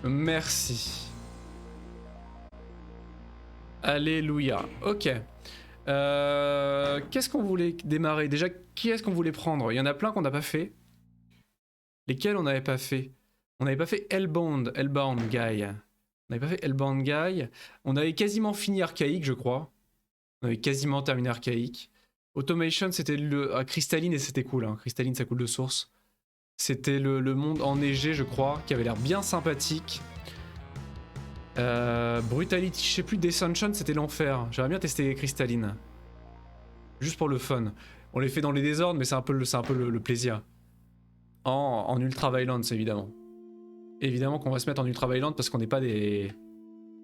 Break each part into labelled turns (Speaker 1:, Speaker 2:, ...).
Speaker 1: Merci. Alléluia. Ok. Qu'est-ce qu'on voulait démarrer? Déjà, qui est-ce qu'on voulait prendre? Il y en a plein qu'on n'a pas fait. Lesquels on n'avait pas fait? On n'avait pas fait Hellbound Guy. On n'avait pas fait Hellbound Guy. On avait quasiment fini Archaïque, je crois. On avait quasiment terminé Archaïque. Automation, c'était le... Crystalline, et c'était cool. Hein. Crystalline, ça coule de source. C'était le monde enneigé, je crois, qui avait l'air bien sympathique. Brutality, je sais plus, Descension, c'était l'enfer. J'aimerais bien tester Crystalline. Juste pour le fun. On les fait dans les désordres, mais c'est un peu le plaisir. En Ultra Violence, évidemment. Évidemment qu'on va se mettre en Ultra Violence parce qu'on n'est pas des...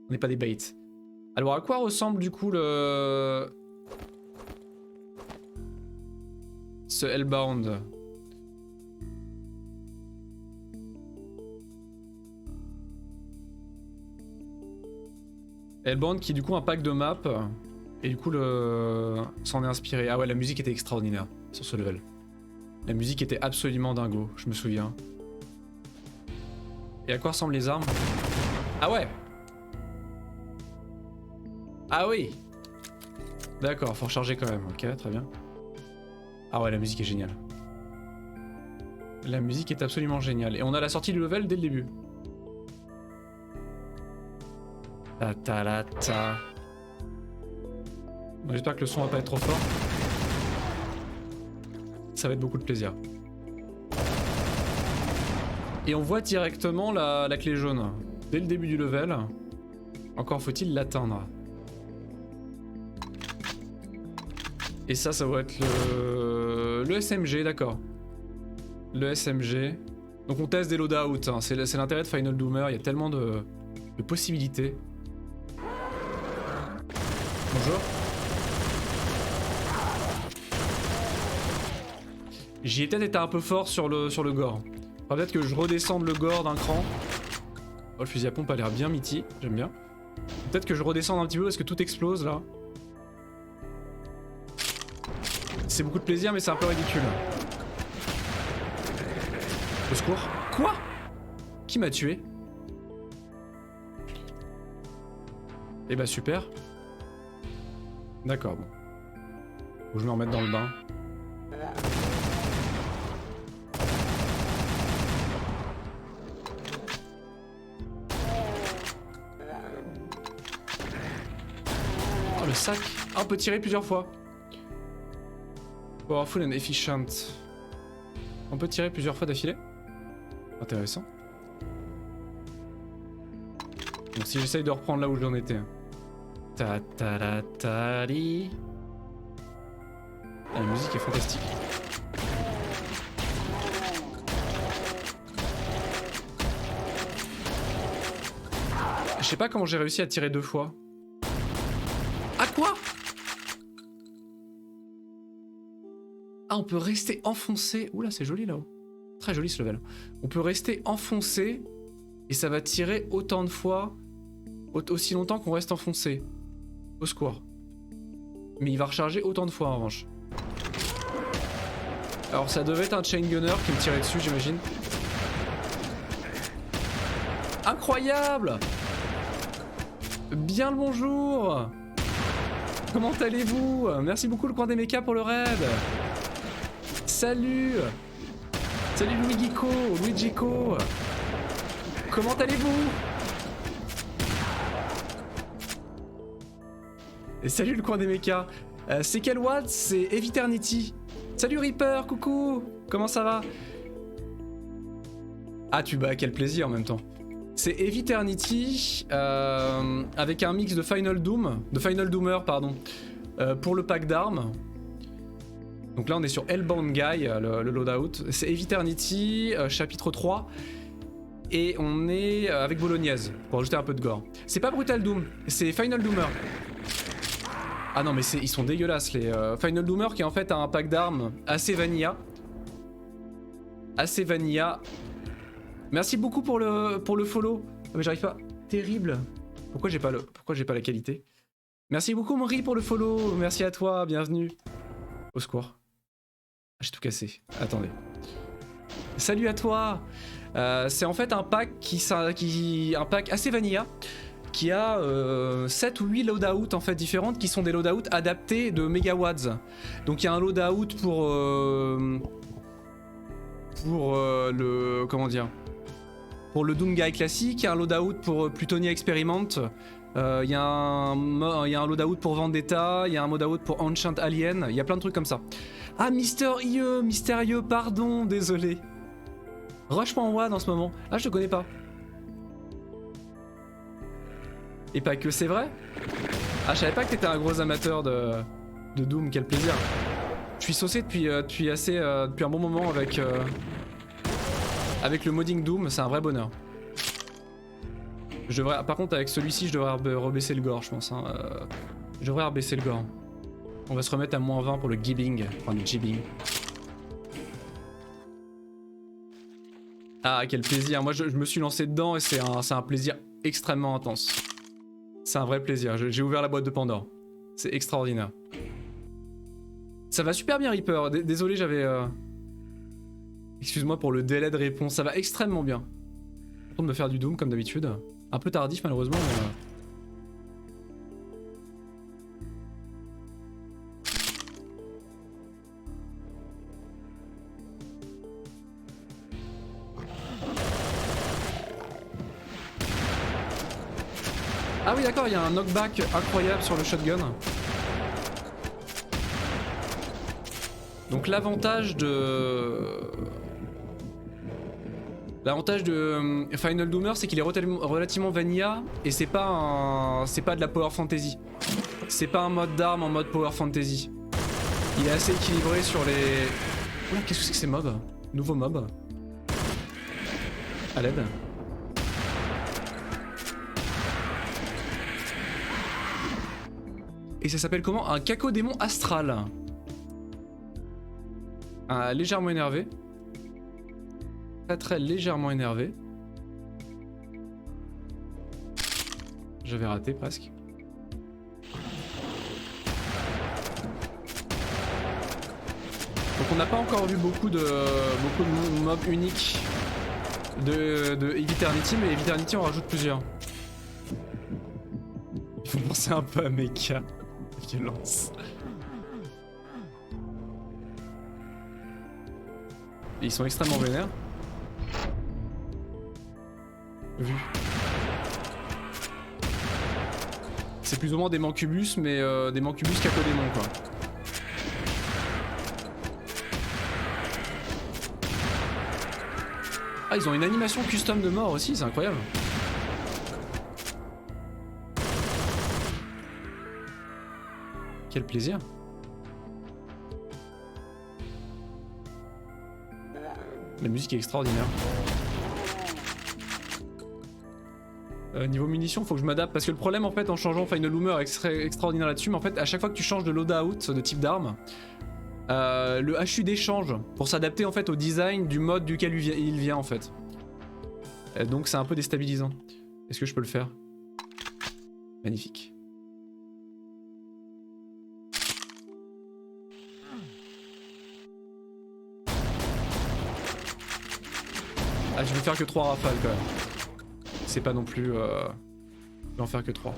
Speaker 1: On n'est pas des baits. Alors à quoi ressemble du coup le... ce Hellbound? Hellbound qui est du coup un pack de maps. Et du coup s'en est inspiré. Ah ouais, la musique était extraordinaire sur ce level. La musique était absolument dingo, je me souviens. Et à quoi ressemblent les armes? Ah ouais! Ah oui! D'accord, faut recharger quand même, ok, très bien. Ah ouais, la musique est géniale. La musique est absolument géniale. Et on a la sortie du level dès le début. Ta ta la ta. Bon, j'espère que le son va pas être trop fort. Ça va être beaucoup de plaisir. Et on voit directement la clé jaune. Dès le début du level. Encore faut-il l'atteindre. Et ça va être le SMG, d'accord. Le SMG. Donc on teste des loadouts, hein. C'est l'intérêt de Final Doomer, il y a tellement de possibilités. Bonjour. J'y ai peut-être été un peu fort sur le gore. Enfin, peut-être que je redescende le gore d'un cran. Oh, le fusil à pompe a l'air bien meaty, j'aime bien. Peut-être que je redescende un petit peu parce que tout explose là. C'est beaucoup de plaisir mais c'est un peu ridicule. Au secours. Quoi? Qui m'a tué? Eh bah super. D'accord, bon. Faut que je me remette dans le bain. Oh le sac. Ah, on peut tirer plusieurs fois. Powerful and efficient. On peut tirer plusieurs fois d'affilée. Intéressant. Donc si j'essaye de reprendre là où j'en étais. Ta ta la ta li. La musique est fantastique. Je sais pas comment j'ai réussi à tirer 2 fois. Ah quoi? Ah, on peut rester enfoncé. Oula, c'est joli là-haut. Très joli ce level. On peut rester enfoncé et ça va tirer autant de fois, aussi longtemps qu'on reste enfoncé. Au secours. Mais il va recharger autant de fois en revanche. Alors ça devait être un chain gunner qui me tirait dessus, j'imagine. Incroyable! Bien le bonjour! Comment allez-vous? Merci beaucoup le coin des mechas pour le raid. Salut! Salut Luigico! Comment allez-vous? Et salut le coin des mechas. C'est quel Watt? C'est Eviternity. Salut Reaper, coucou! Comment ça va? Ah tu bats, quel plaisir en même temps. C'est Eviternity avec un mix de Final Doomer pardon, pour le pack d'armes. Donc là on est sur Hellbound Guy, le loadout. C'est Eviternity, chapitre 3. Et on est avec Bolognaise, pour ajouter un peu de gore. C'est pas Brutal Doom, c'est Final Doomer. Ah non mais ils sont dégueulasses les Final Doomer qui en fait a un pack d'armes assez vanilla. Assez vanilla. Merci beaucoup pour le follow. Oh, mais j'arrive pas. Terrible. Pourquoi j'ai pas la qualité? Merci beaucoup Mori pour le follow. Merci à toi, bienvenue. Au secours. J'ai tout cassé. Attendez. Salut à toi. C'est en fait un pack un pack assez vanilla qui a 7 ou 8 loadouts en fait différentes qui sont des loadouts adaptés de Megawatts. Donc il y a un loadout pour le comment dire, pour le Doomguy classique, il y a un loadout pour Plutonia Experiment, il y a un loadout pour Vendetta, il y a un loadout pour Ancient Alien, il y a plein de trucs comme ça. Ah, mystérieux, pardon, désolé. Rush.1 en ce moment. Ah, je te connais pas. Et pas que, c'est vrai? Ah, je savais pas que t'étais un gros amateur de Doom, quel plaisir. Je suis saucé depuis un bon moment avec le modding Doom, c'est un vrai bonheur. Par contre, avec celui-ci, je devrais rebaisser le gore, je pense. Hein. Je devrais rebaisser le gore. On va se remettre à moins 20 pour le gibbing, enfin le jibbing. Ah, quel plaisir. Moi, je me suis lancé dedans et c'est un plaisir extrêmement intense. C'est un vrai plaisir. J'ai ouvert la boîte de Pandore. C'est extraordinaire. Ça va super bien, Reaper. Désolé, j'avais... Excuse-moi pour le délai de réponse. Ça va extrêmement bien. Je train de me faire du Doom, comme d'habitude. Un peu tardif, malheureusement, mais... Ah oui d'accord, il y a un knockback incroyable sur le shotgun. Donc l'avantage de Final Doomer, c'est qu'il est relativement vanilla et c'est pas de la power fantasy. C'est pas un mode d'arme en mode power fantasy. Il est assez équilibré sur les... Oula, qu'est-ce que c'est que ces mobs? Nouveaux mobs. À l'aide. Et ça s'appelle comment? Un cacodémon astral. Légèrement énervé. Très légèrement énervé. J'avais raté presque. Donc on n'a pas encore vu beaucoup de mobs uniques de Eviternity, mais Eviternity on rajoute plusieurs. Il faut penser un peu à Mecha. Violence. Et ils sont extrêmement vénères. Vu. C'est plus ou moins des mancubus, mais des mancubus cacodémons quoi. Ah, ils ont une animation custom de mort aussi, c'est incroyable. Quel plaisir. La musique est extraordinaire. Niveau munitions, faut que je m'adapte parce que le problème en fait en changeant Final Doomer est extraordinaire là-dessus, mais en fait à chaque fois que tu changes de loadout de type d'arme, le HUD change pour s'adapter en fait au design du mode duquel il vient en fait. Donc c'est un peu déstabilisant. Est-ce que je peux le faire? Magnifique. Ah, je vais faire que 3 rafales quand même. C'est pas non plus... Je vais en faire que 3.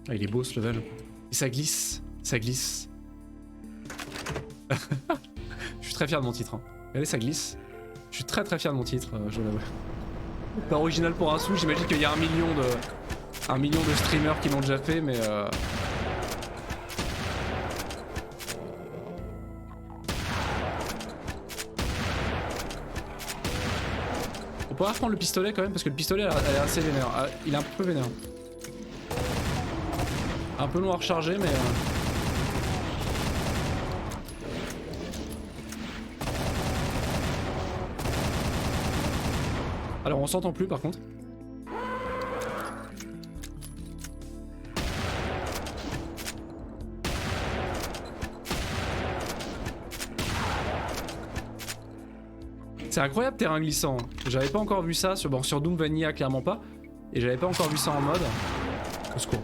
Speaker 1: Ah, il est beau ce level. Et ça glisse. Ça glisse. Je suis très fier de mon titre. Hein. Regardez, ça glisse. Je suis très fier de mon titre, je l'avoue. Pas original pour un sou, j'imagine qu'il y a 1 million de streamers qui l'ont déjà fait, mais... On pourra reprendre le pistolet quand même, parce que le pistolet elle est assez vénère. Il est un peu vénère. Un peu long à recharger, mais... Alors on s'entend plus par contre. C'est incroyable terrain glissant. J'avais pas encore vu ça sur Doom Vanilla, clairement pas. Et j'avais pas encore vu ça en mode. Au secours.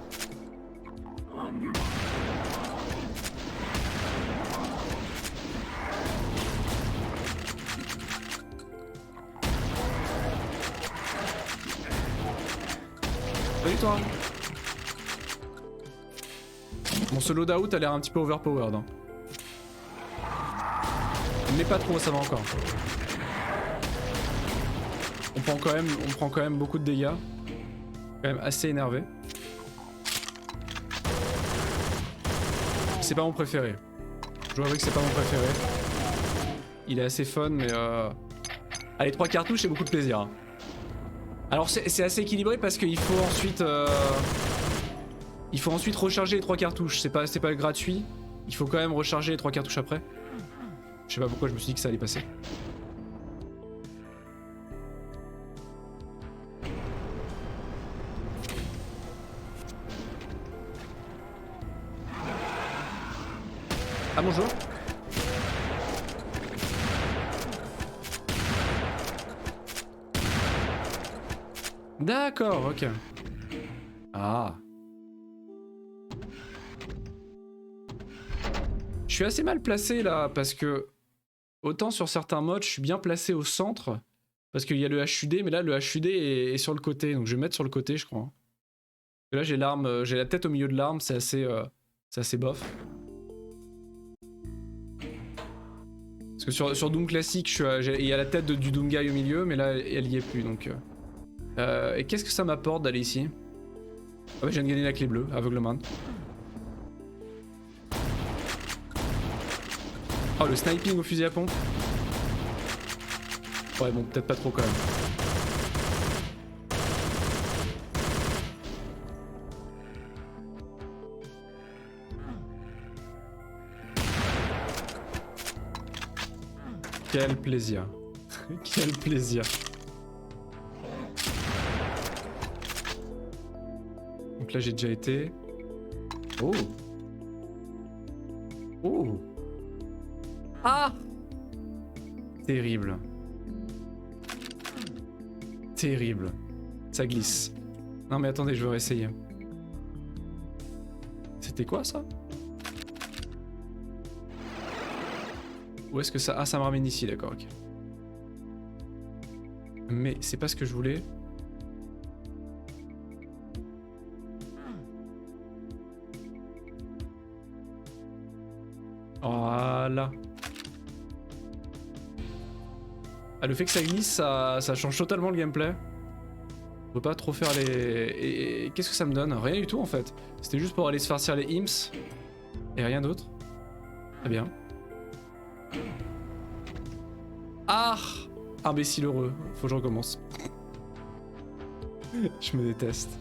Speaker 1: Salut toi. Bon, ce loadout a l'air un petit peu overpowered. Hein. Mais pas trop, ça va encore. On prend quand même beaucoup de dégâts. Quand même assez énervé. C'est pas mon préféré. Je dois avouer que c'est pas mon préféré. Il est assez fun, mais allez, 3 cartouches, c'est beaucoup de plaisir. Hein. Alors c'est assez équilibré parce qu'il faut ensuite recharger les 3 cartouches. C'est pas gratuit. Il faut quand même recharger les 3 cartouches après. Je sais pas pourquoi je me suis dit que ça allait passer. Ah bonjour. D'accord, ok. Ah. Je suis assez mal placé là parce que autant sur certains modes je suis bien placé au centre parce qu'il y a le HUD, mais là le HUD est sur le côté, donc je vais mettre sur le côté je crois. Et là j'ai l'arme, j'ai la tête au milieu de l'arme, c'est assez bof. Parce que sur Doom classique, il y a la tête du Doom Guy au milieu, mais là elle y est plus donc. Et qu'est-ce que ça m'apporte d'aller ici? Ah ouais, je viens de gagner la clé bleue, aveuglement. Oh, le sniping au fusil à pompe. Ouais, bon, peut-être pas trop quand même. Quel plaisir. Quel plaisir. Donc là j'ai déjà été. Oh. Oh. Ah. Terrible. Terrible. Ça glisse. Non mais attendez, je vais réessayer. C'était quoi ça? Où est-ce que ça... Ah, ça me ramène ici, d'accord, ok. Mais c'est pas ce que je voulais. Voilà. Ah, le fait que ça glisse, ça change totalement le gameplay. On peut pas trop faire les... Et qu'est-ce que ça me donne? Rien du tout en fait. C'était juste pour aller se farcir les imps. Et rien d'autre. Très bien. Ah! Imbécile heureux. Faut que je recommence. Je me déteste.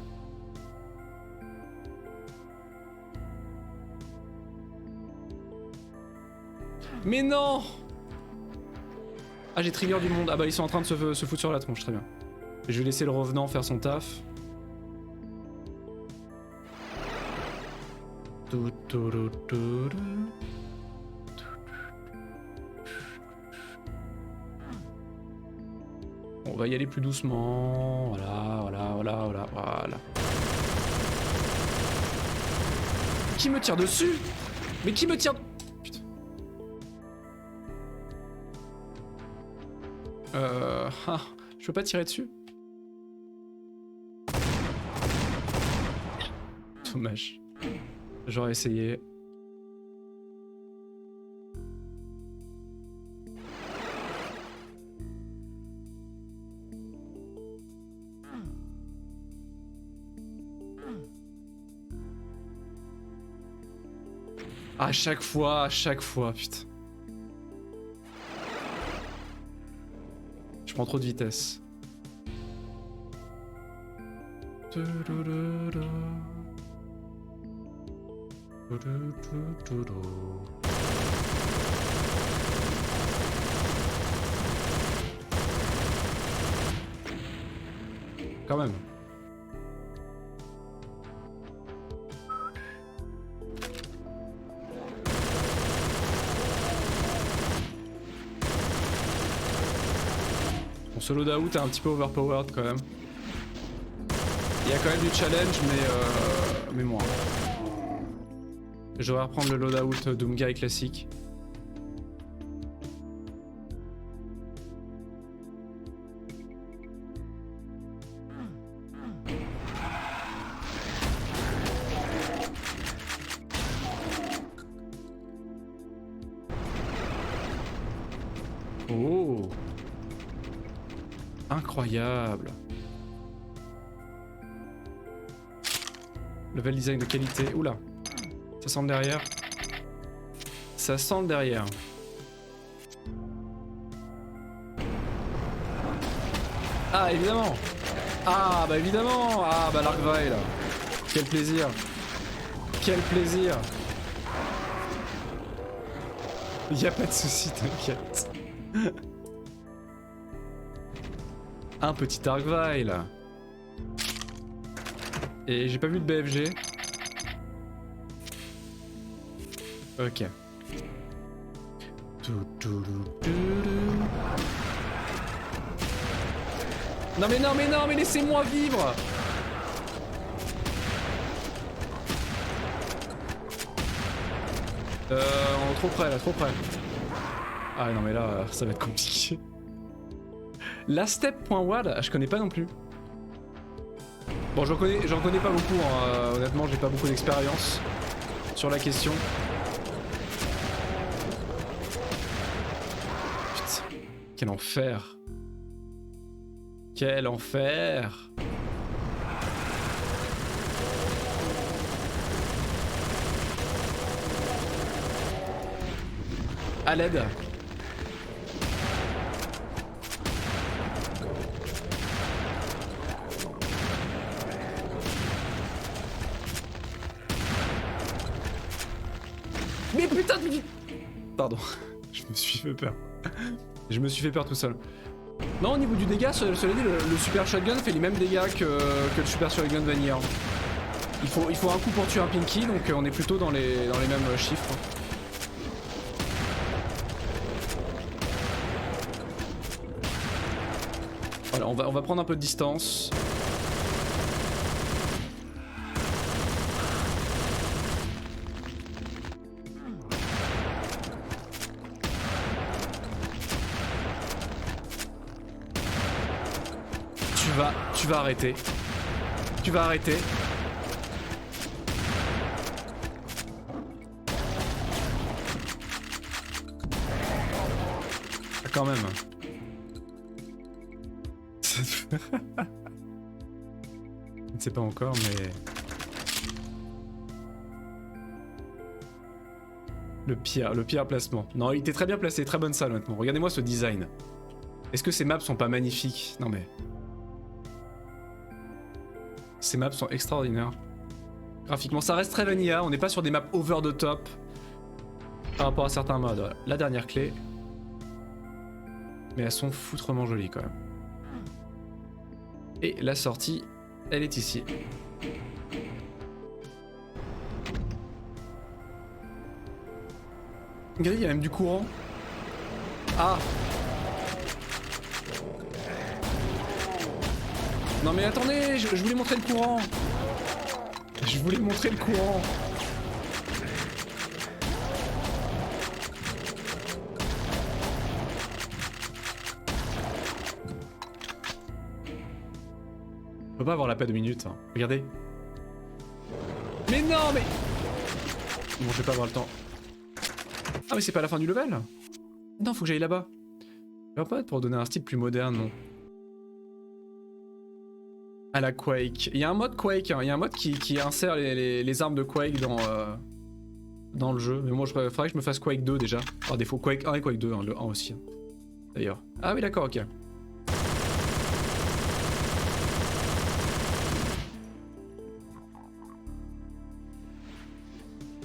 Speaker 1: Mais non! Ah, j'ai trigger du monde. Ah bah ils sont en train de se foutre sur la tronche, très bien. Je vais laisser le revenant faire son taf. On va y aller plus doucement. Voilà. Qui me tire dessus? Mais qui me tire... Putain. Je peux pas tirer dessus. Dommage. J'aurais essayé. À chaque fois, putain. Je prends trop de vitesse. Quand même. Mon solo d'out est un petit peu overpowered quand même. Il y a quand même du challenge mais moins. Je vais reprendre le loadout Doomguy classique. Oh. Incroyable. Level design de qualité. Oula. Ça sent le derrière. Ça sent le derrière. Ah, évidemment. Ah, bah évidemment. Ah, bah l'Arcvile. Quel plaisir. Quel plaisir. Y a pas de souci, t'inquiète. Un petit Arcvile. Et j'ai pas vu de BFG. Ok. Non mais non mais non mais laissez-moi vivre. Trop près là, trop près. Ah non mais là, ça va être compliqué. La step.wad, je connais pas non plus. Bon, j'en connais pas beaucoup, hein. Honnêtement, j'ai pas beaucoup d'expérience sur la question. Putain, quel enfer. Quel enfer. À l'aide. Mais putain de... Pardon, je me suis fait peur. Je me suis fait peur tout seul. Non, au niveau du dégât, cela dit, le super shotgun fait les mêmes dégâts que le super shotgun vanilla. Il faut un coup pour tuer un Pinky, donc on est plutôt dans les mêmes chiffres. Voilà, on va prendre un peu de distance. Tu vas arrêter. Tu vas arrêter. Ah, quand même. Je ne sais pas encore, mais... Le pire placement. Non, il était très bien placé, très bonne salle honnêtement. Regardez-moi ce design. Est-ce que ces maps sont pas magnifiques? Non mais... Ces maps sont extraordinaires. Graphiquement, ça reste très vanilla, on n'est pas sur des maps over the top par rapport à certains modes. Voilà. La dernière clé. Mais elles sont foutrement jolies quand même. Et la sortie, elle est ici. Regardez, il y a même du courant. Ah! Non mais attendez, je voulais montrer le courant. Je voulais montrer le courant. On peut pas avoir la paix de minutes, hein. Regardez. Mais non, mais... Bon, je vais pas avoir le temps. Ah mais c'est pas la fin du level. Non, faut que j'aille là-bas. Ça va pas être pour donner un style plus moderne, non. À la Quake. Il y a un mode Quake, hein. Il y a un mode qui insère les armes de Quake dans le jeu. Mais moi, il faudrait que je me fasse Quake 2 déjà. Par défaut, Quake 1 et Quake 2, hein, le 1 aussi. Hein. D'ailleurs. Ah oui, d'accord, ok.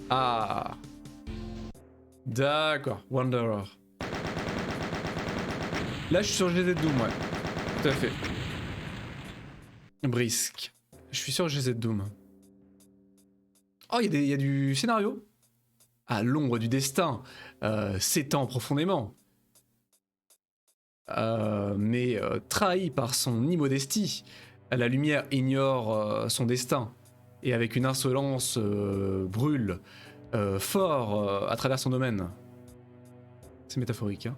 Speaker 1: Ah. D'accord, Wanderer. Là, je suis sur GZ Doom, ouais. Tout à fait. Brisque. Je suis sur GZ Doom. Oh, il y a du scénario. Ah, l'ombre du destin s'étend profondément. Mais trahi par son immodestie, la lumière ignore son destin. Et avec une insolence brûle fort à travers son domaine. C'est métaphorique, hein.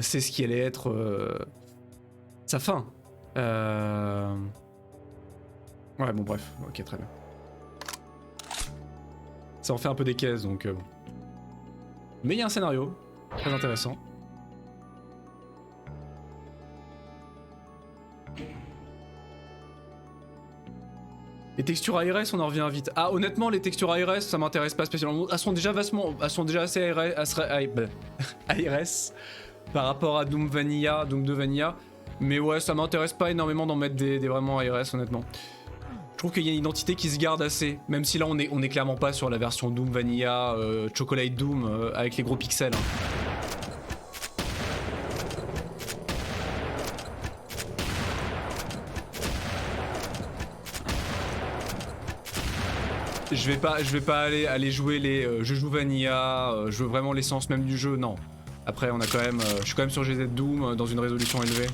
Speaker 1: C'est ce qui allait être sa fin. Ouais, bon, bref, ok, très bien. Ça en fait un peu des caisses, donc... Mais il y a un scénario. Très intéressant. Les textures ARS, on en revient vite. Ah, honnêtement, les textures ARS, ça m'intéresse pas spécialement. Elles sont déjà assez ARS par rapport à Doom Vanilla, Doom 2 Vanilla. Mais ouais, ça m'intéresse pas énormément d'en mettre des vraiment ARS, honnêtement. Je trouve qu'il y a une identité qui se garde assez. Même si là, on est clairement pas sur la version Doom Vanilla, Chocolate Doom, avec les gros pixels. Hein. Je vais pas aller jouer les je joue Vanilla, je veux vraiment l'essence même du jeu, non. Après on a quand même je suis quand même sur GZ Doom dans une résolution élevée.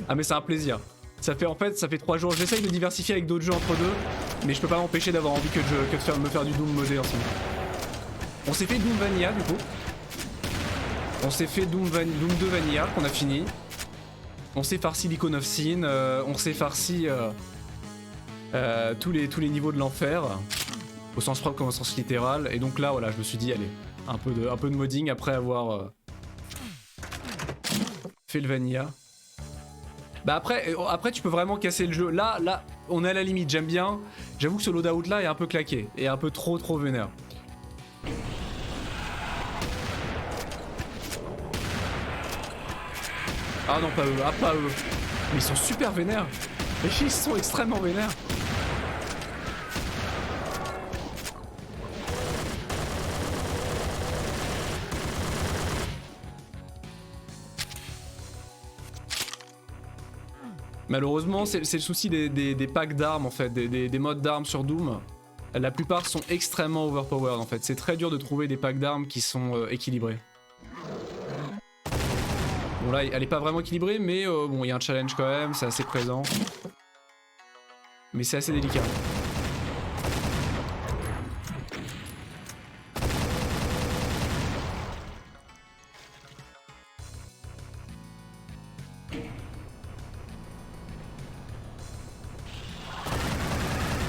Speaker 1: Ah mais c'est un plaisir. Ça fait 3 jours, j'essaye de diversifier avec d'autres jeux entre deux, mais je peux pas m'empêcher d'avoir envie que de me faire du Doom modé en ce moment. On s'est fait Doom Vanilla du coup. On s'est fait Doom 2 Vanilla qu'on a fini. On s'est farci l'Icon of Sin, on s'est farci tous les niveaux de l'enfer, au sens propre comme au sens littéral, et donc là voilà, je me suis dit allez, un peu de modding après avoir fait le Vanilla. Bah après tu peux vraiment casser le jeu. Là, on est à la limite, j'aime bien. J'avoue que ce loadout là est un peu claqué. Et un peu trop vénère. Ah non, pas eux, pas eux. Mais ils sont super vénères. Ils sont extrêmement vénères. Malheureusement, c'est le souci des packs d'armes en fait, des modes d'armes sur Doom. La plupart sont extrêmement overpowered en fait. C'est très dur de trouver des packs d'armes qui sont équilibrés. Bon là, elle est pas vraiment équilibrée, mais bon, il y a un challenge quand même, c'est assez présent. Mais c'est assez délicat.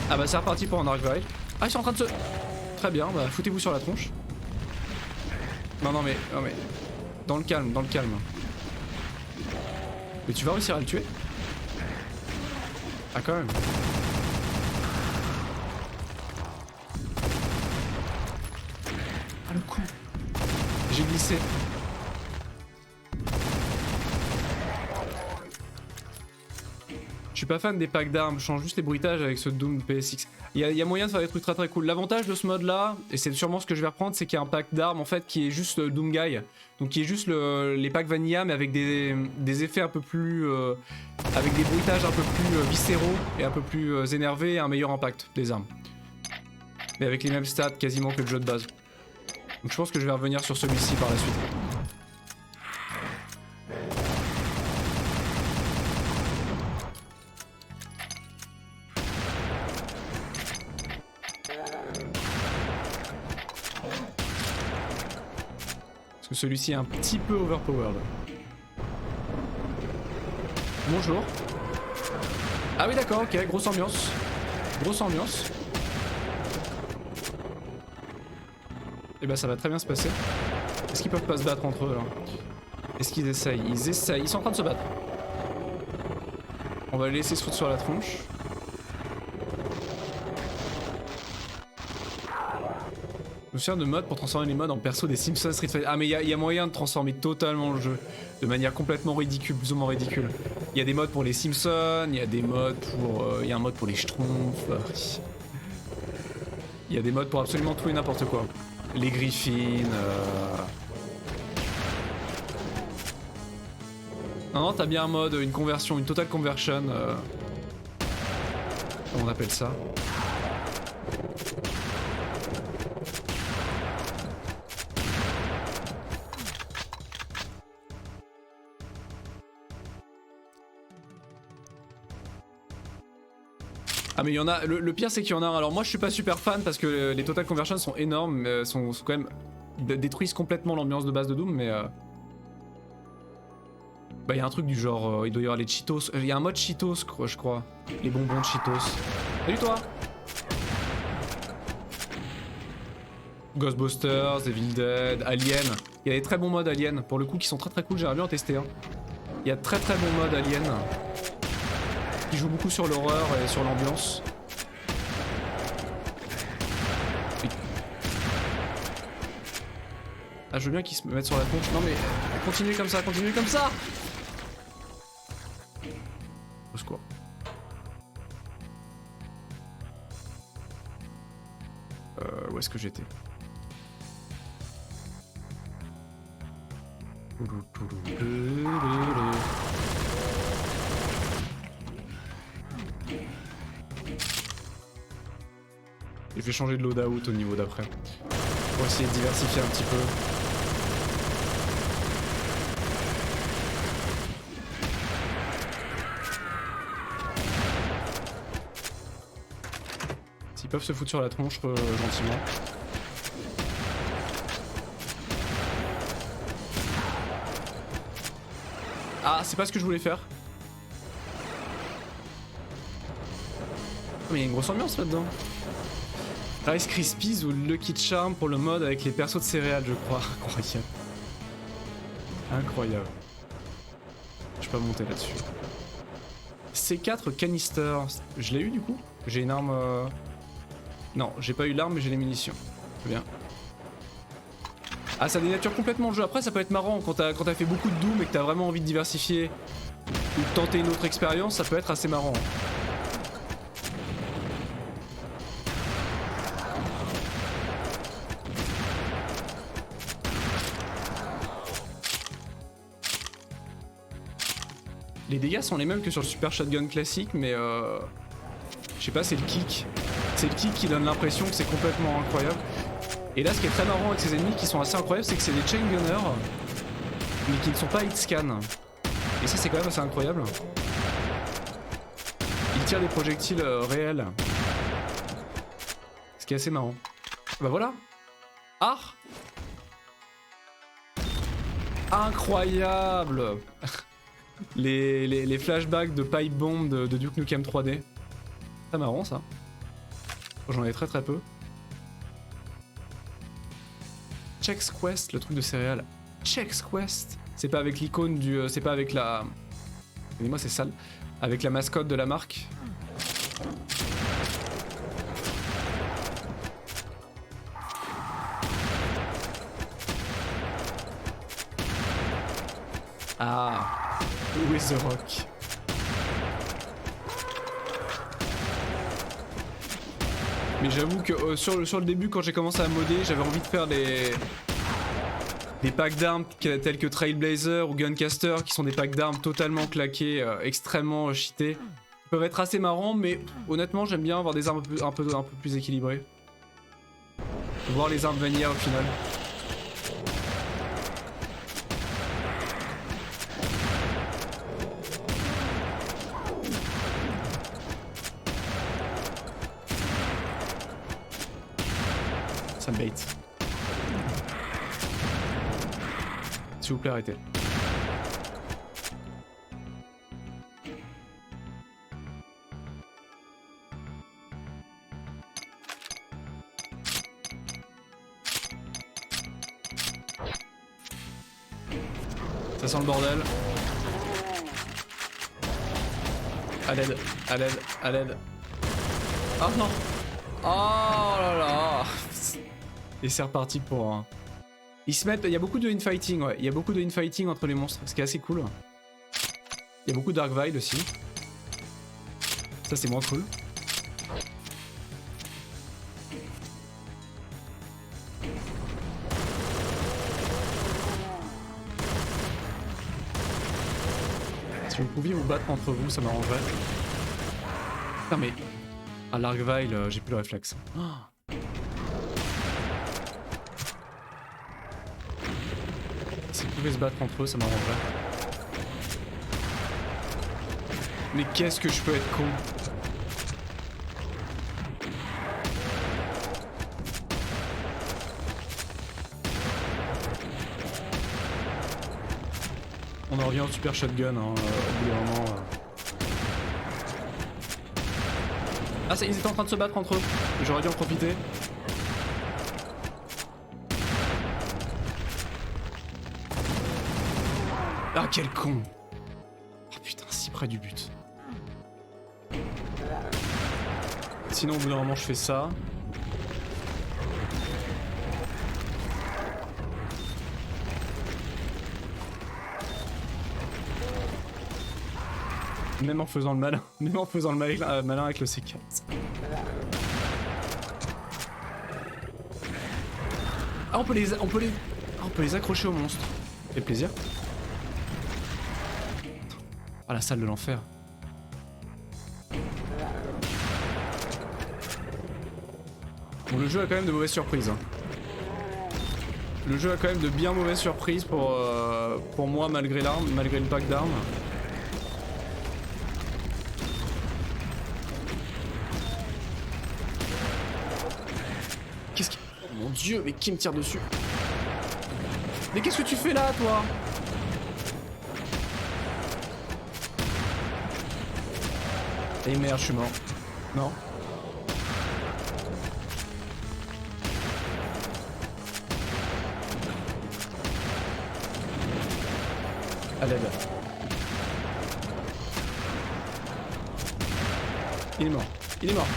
Speaker 1: Ah bah c'est reparti pour un arc ride. Ah ils sont en train de se... Très bien, bah foutez-vous sur la tronche. Non mais... Dans le calme, dans le calme. Mais tu vas réussir à le tuer? Ah quand même. Ah le coup. J'ai glissé. Je suis pas fan des packs d'armes, je change juste les bruitages avec ce Doom PSX. Il y a moyen de faire des trucs très cool. L'avantage de ce mode là, et c'est sûrement ce que je vais reprendre, c'est qu'il y a un pack d'armes en fait qui est juste Doom Guy. Donc qui est juste les packs Vanilla mais avec des effets un peu plus... avec des bruitages un peu plus viscéraux et un peu plus énervés et un meilleur impact des armes. Mais avec les mêmes stats quasiment que le jeu de base. Donc je pense que je vais revenir sur celui-ci par la suite. Parce que celui-ci est un petit peu overpowered. Bonjour. Ah oui d'accord, ok, grosse ambiance. Grosse ambiance. Et bah ça va très bien se passer. Est-ce qu'ils peuvent pas se battre entre eux là? Est-ce qu'ils essayent? Ils essayent, ils sont en train de se battre. On va les laisser se foutre sur la tronche. Je me souviens de modes pour transformer les modes en perso des Simpsons Street Fighter. Ah mais il y a moyen de transformer totalement le jeu de manière complètement ridicule, plus ou moins ridicule. Il y a des modes pour les Simpsons, il y a des modes pour... il y a un mode pour les Schtroumpfs. Il y a des modes pour absolument tout et n'importe quoi. Les Griffins... Non, t'as bien un mode, une conversion, une total conversion. Comment on appelle ça? Ah mais il y en a, le pire c'est qu'il y en a un, alors moi je suis pas super fan parce que les total conversions sont énormes, sont quand même détruisent complètement l'ambiance de base de Doom, mais... Bah, y a un truc du genre, il doit y avoir les Cheetos. Il y a un mode Cheetos, je crois. Les bonbons de Cheetos. Salut toi! Ghostbusters, Evil Dead, Alien. Il y a des très bons modes Alien, pour le coup, qui sont très cool. J'aimerais bien en tester un. Il y a de très bons modes Alien. Qui jouent beaucoup sur l'horreur et sur l'ambiance. Ah, je veux bien qu'ils se mettent sur la tronche. Non mais, continuez comme ça, continuez comme ça! Au secours. Où est-ce que j'étais? Et je vais changer de loadout au niveau d'après. Pour essayer de diversifier un petit peu. S'ils peuvent se foutre sur la tronche gentiment. Ah, c'est pas ce que je voulais faire. Mais il y a une grosse ambiance là-dedans. Rice Krispies ou Lucky Charm pour le mode avec les persos de céréales, je crois. Incroyable. Incroyable. Je peux pas monter là-dessus. C4 canister. Je l'ai eu du coup? J'ai une arme... Non, j'ai pas eu l'arme mais j'ai les munitions. Très bien. Ah, ça dénature complètement le jeu. Après, ça peut être marrant quand t'as fait beaucoup de Doom et que t'as vraiment envie de diversifier ou de tenter une autre expérience, ça peut être assez marrant. Les dégâts sont les mêmes que sur le Super Shotgun classique, mais je sais pas, c'est le kick. C'est le kick qui donne l'impression que c'est complètement incroyable. Et là, ce qui est très marrant avec ces ennemis qui sont assez incroyables, c'est que c'est des chain gunners, mais qui ne sont pas hit scan. Et ça, c'est quand même assez incroyable. Ils tirent des projectiles réels. Ce qui est assez marrant. Bah voilà. Ah! Incroyable! les flashbacks de pipe bomb de Duke Nukem 3D. Très marrant ça. J'en ai très peu. Chex Quest, le truc de céréales. Chex Quest. C'est pas avec l'icône du... c'est pas avec la... Excusez-moi, c'est sale. Avec la mascotte de la marque. Ah. Où est The Rock? Mais j'avoue que sur le début, quand j'ai commencé à modder, j'avais envie de faire des packs d'armes tels que Trailblazer ou Guncaster, qui sont des packs d'armes totalement claqués, extrêmement cheatés. Ils peuvent être assez marrants, mais honnêtement, j'aime bien avoir des armes un peu plus équilibrées. Voir les armes vanilla au final. Ça me bait. S'il vous plaît, arrêtez. Ça sent le bordel. À l'aide, à l'aide, à l'aide. Oh non! Oh là là! Et c'est reparti pour un... Ils se mettent... Il y a beaucoup de infighting, ouais. Il y a beaucoup de infighting entre les monstres, ce qui est assez cool. Il y a beaucoup de Darkvile aussi. Ça, c'est moins cool. Si vous pouviez vous battre entre vous, ça m'arrangerait. Putain, mais... À l'Arkvile, j'ai plus le réflexe. Oh. S'ils pouvaient se battre entre eux, ça m'arrangerait. Mais qu'est-ce que je peux être con. On en revient au super shotgun, hein, au bout d'un moment. Ah, ça, ils étaient en train de se battre entre eux. J'aurais dû en profiter. Ah, quel con! Oh putain, si près du but. Sinon, au bout d'un moment, je fais ça. Même en faisant le malin, même en faisant le malin avec le C4. Ah, on peut les accrocher au monstre. Ça fait plaisir. Ah, la salle de l'enfer. Bon, le jeu a quand même de mauvaises surprises. Hein. Le jeu a quand même de bien mauvaises surprises pour moi malgré l'arme, malgré le pack d'armes. Qu'est-ce qui... Oh mon dieu, mais qui me tire dessus? Mais qu'est-ce que tu fais là, toi? Et merde, je suis mort. Non. À l'aide. Il est mort. Il est mort.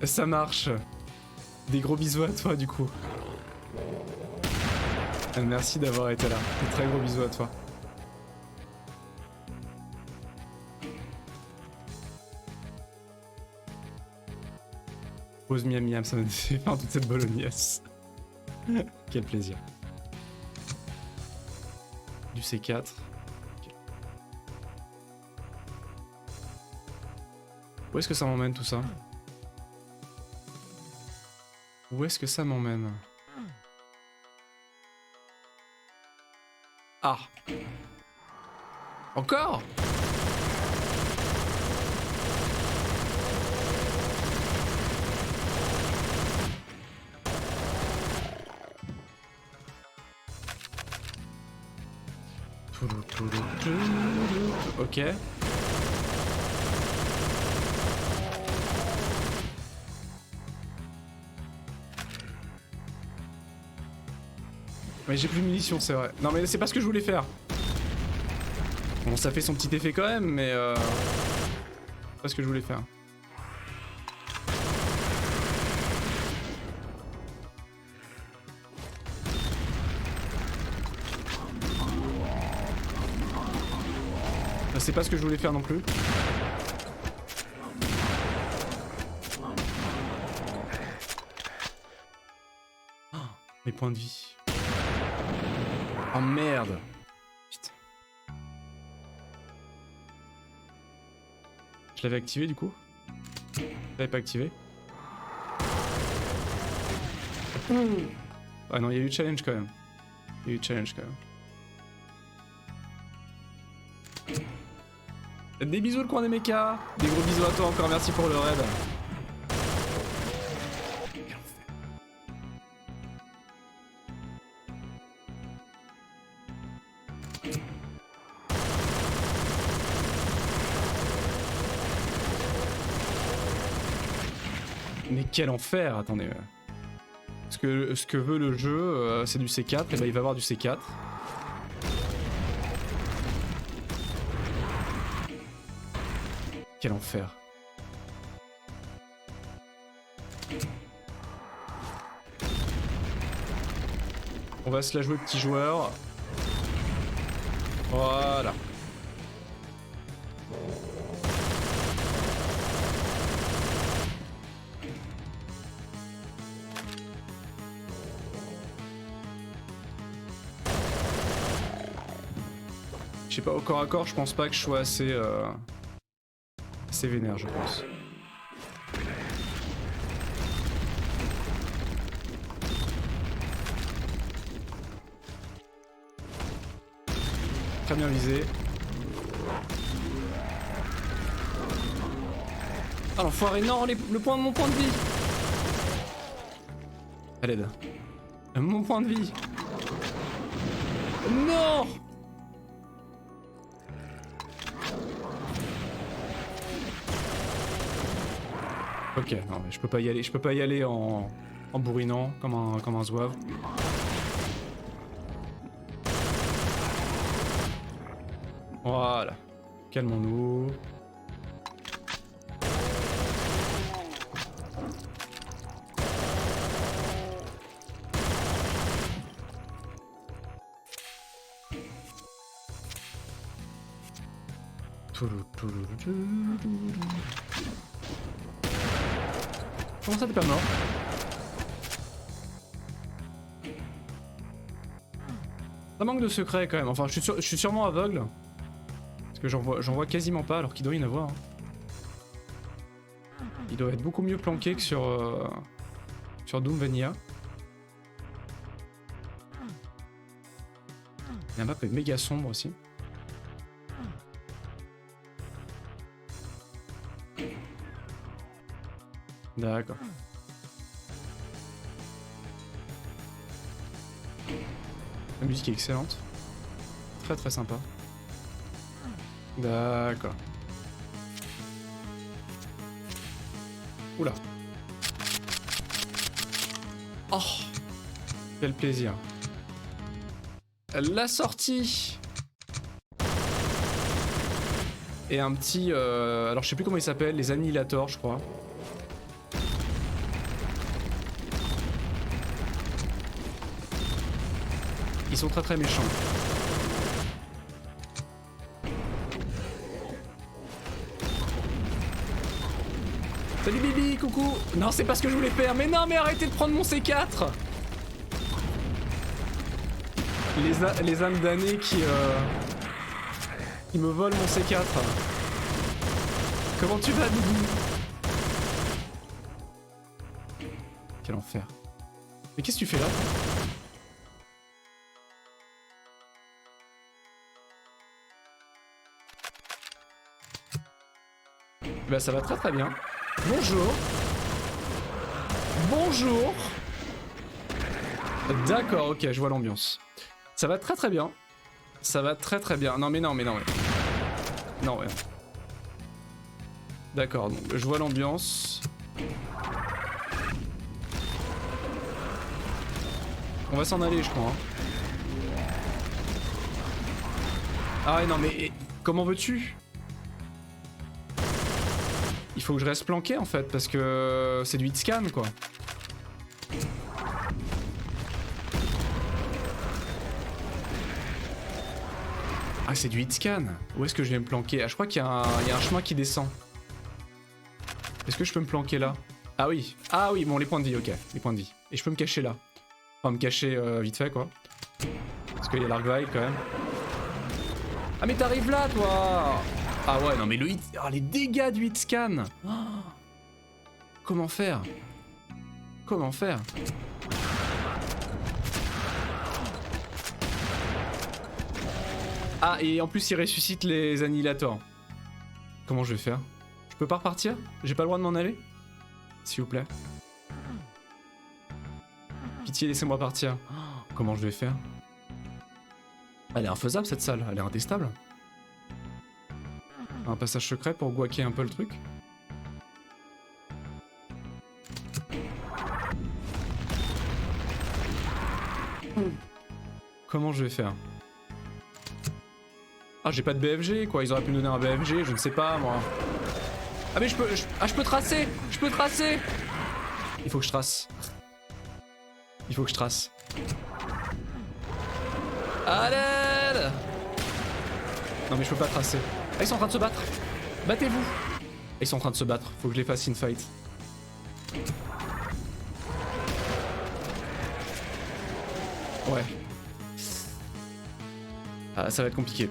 Speaker 1: Ça marche. Des gros bisous à toi du coup. Merci d'avoir été là. Des très gros bisous à toi. Pause miam miam, ça me fait faire toute cette bolognaise. Quel plaisir. Du C4. Okay. Où est-ce que ça m'emmène tout ça? Où est-ce que ça m'emmène? Ah! Encore? Ok. Mais j'ai plus de munitions, c'est vrai. Non mais c'est pas ce que je voulais faire. Bon, ça fait son petit effet quand même, mais c'est pas ce que je voulais faire. C'est pas ce que je voulais faire non plus. Oh, mes points de vie. Oh merde. Putain. Je l'avais activé du coup? Je l'avais pas activé. Ah non, il y a eu challenge quand même. Il y a eu challenge quand même. Des bisous le coin des mechas. Des gros bisous à toi encore, merci pour le raid. Mais quel enfer, attendez. Ce que veut le jeu, c'est du C4, et bah il va avoir du C4. Quel enfer. On va se la jouer petit joueur. Voilà. Je sais pas, au corps à corps, je pense pas que je sois assez vénère, je pense. Très bien visé. Ah l'enfoiré, non, mon point de vie. À l'aide. Mon point de vie. Non! Ok, non mais je peux pas y aller en bourrinant comme un zouave. Voilà. Calmons-nous. Comment ça t'es pas mort? Ça manque de secret quand même, enfin je suis sûrement aveugle. Parce que j'en vois quasiment pas alors qu'il doit y en avoir. Hein. Il doit être beaucoup mieux planqué que sur Doom Vanilla. La map est méga sombre aussi. D'accord. La musique est excellente. Très très sympa. D'accord. Oula. Oh, quel plaisir. La sortie. Et un petit... alors je sais plus comment il s'appelle, les annihilators je crois. Ils sont très très méchants. Salut Bibi, coucou. Non, c'est pas ce que je voulais faire. Mais non, mais arrêtez de prendre mon C4. Les âmes damnées qui me volent mon C4. Comment tu vas, Bibi? Quel enfer. Mais qu'est-ce que tu fais là? Bah ça va très très bien. Bonjour. Bonjour. D'accord, ok, je vois l'ambiance. Ça va très très bien. Ça va très très bien. Non mais non mais non mais... Non ouais. D'accord, donc je vois l'ambiance. On va s'en aller je crois. Hein. Ah ouais non mais... Comment veux-tu ? Il faut que je reste planqué en fait parce que c'est du hit scan quoi. Ah c'est du hit scan. Où est-ce que je vais me planquer? Ah je crois qu'il y a un chemin qui descend. Est-ce que je peux me planquer là? Ah oui. Ah oui bon les points de vie ok. Les points de vie. Et je peux me cacher là. Enfin me cacher vite fait quoi. Parce qu'il y a l'arc-vibe quand même. Ah mais t'arrives là toi! Ah ouais, non mais le hit... Oh, les dégâts du hit scan oh. Comment faire? Comment faire? Ah, et en plus il ressuscite les annihilators. Comment je vais faire? Je peux pas repartir? J'ai pas le droit de m'en aller? S'il vous plaît. Pitié, laissez-moi partir. Oh, comment je vais faire? Elle est infaisable cette salle, elle est intestable. Un passage secret pour guaquer un peu le truc. Comment je vais faire? Ah j'ai pas de BFG quoi, ils auraient pu me donner un BFG, je ne sais pas moi. Ah mais je peux tracer. Je peux tracer. Il faut que je trace. Il faut que je trace. À l'aide. Non mais je peux pas tracer. Ah, ils sont en train de se battre. Battez-vous. Ils sont en train de se battre. Faut que je les fasse une fight. Ouais. Ah, ça va être compliqué.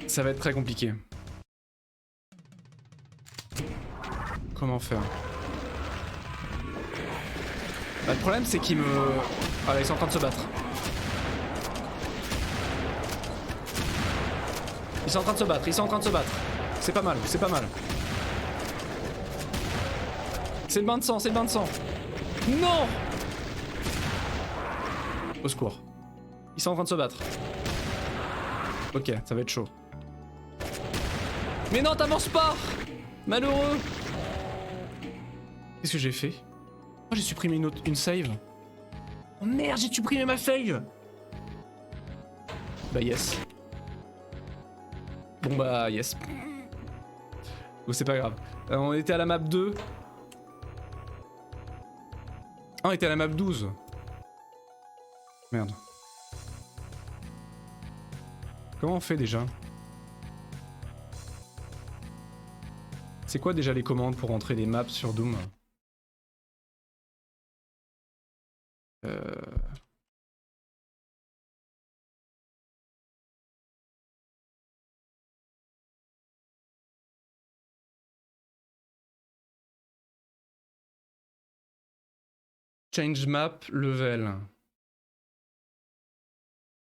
Speaker 1: Ça va être très compliqué. Comment faire? Bah, le problème c'est qu'ils me... Ah là, ils sont en train de se battre. Ils sont en train de se battre, ils sont en train de se battre. C'est pas mal, c'est pas mal. C'est le bain de sang, c'est le bain de sang. Non! Au secours. Ils sont en train de se battre. Ok, ça va être chaud. Mais non, t'avances pas! Malheureux! Qu'est-ce que j'ai fait? Oh, j'ai supprimé une save. Oh merde, j'ai supprimé ma save! Bah yes. Bon bah yes. Bon, c'est pas grave. On était à la map 2. Ah, on était à la map 12. Merde. Comment on fait déjà? C'est quoi déjà les commandes pour entrer des maps sur Doom? Change map level.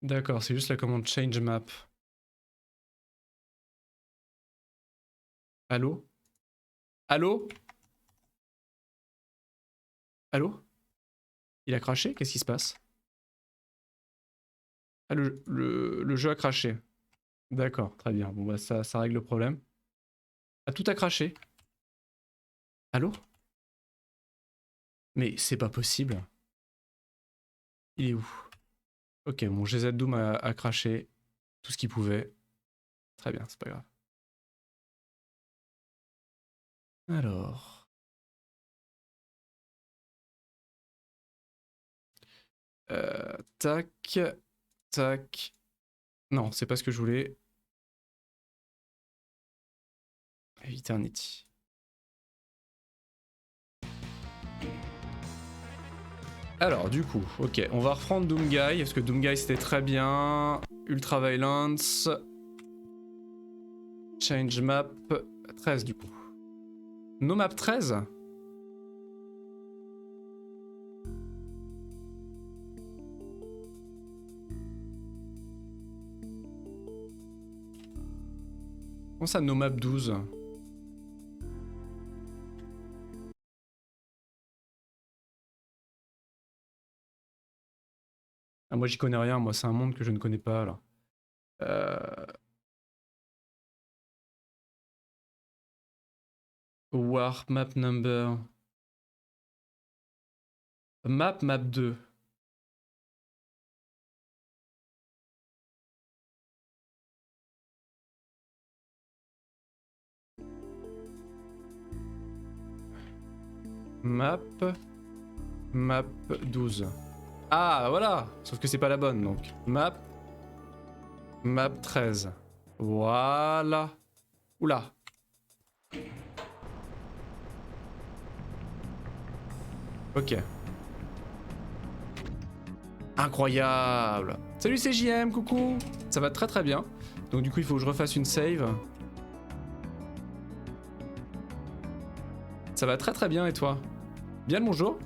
Speaker 1: D'accord, c'est juste la commande change map. Allô? Allô? Allô? Il a craché? Qu'est-ce qui se passe? Ah, le jeu a craché. D'accord, très bien. Bon bah ça règle le problème. Ah, tout a craché. Allô? Mais c'est pas possible. Il est où? Ok, mon GZ Doom a craché tout ce qu'il pouvait. Très bien, c'est pas grave. Alors... tac... Tac... Non, c'est pas ce que je voulais. Eternity. Alors du coup, ok, on va reprendre Doomguy, parce que Doomguy c'était très bien. Ultra Violence. Change map 13 du coup. No map 13? Comment ça, no map 12? Ah, moi j'y connais rien, moi c'est un monde que je ne connais pas là. War map number. Map 2. Map 12. Ah voilà, sauf que c'est pas la bonne donc. Map 13. Voilà. Oula. Ok. Incroyable. Salut CJM, coucou. Ça va très très bien. Donc du coup il faut que je refasse une save. Ça va très très bien et toi? Bien le bonjour.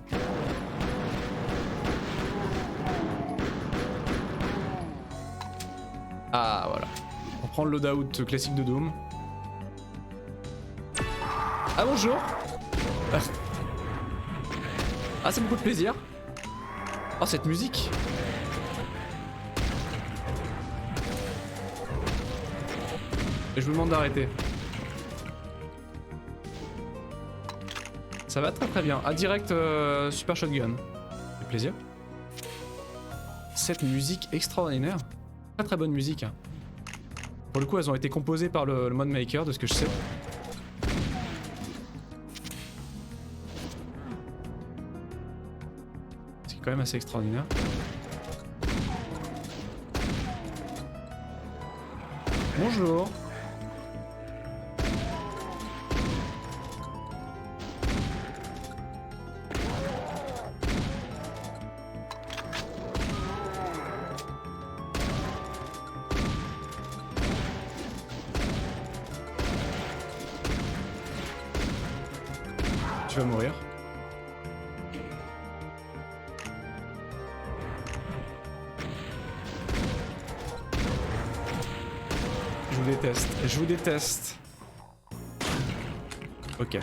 Speaker 1: Ah voilà. On prend le loadout classique de Doom. Ah bonjour. Ah c'est beaucoup de plaisir. Oh cette musique. Et je vous demande d'arrêter. Ça va très très bien. Ah direct Super Shotgun. C'est plaisir. Cette musique extraordinaire. Très très bonne musique. Hein. Pour le coup elles ont été composées par le mod maker de ce que je sais. C'est quand même assez extraordinaire. Bonjour. Tu vas mourir. Je vous déteste. Je vous déteste. Ok.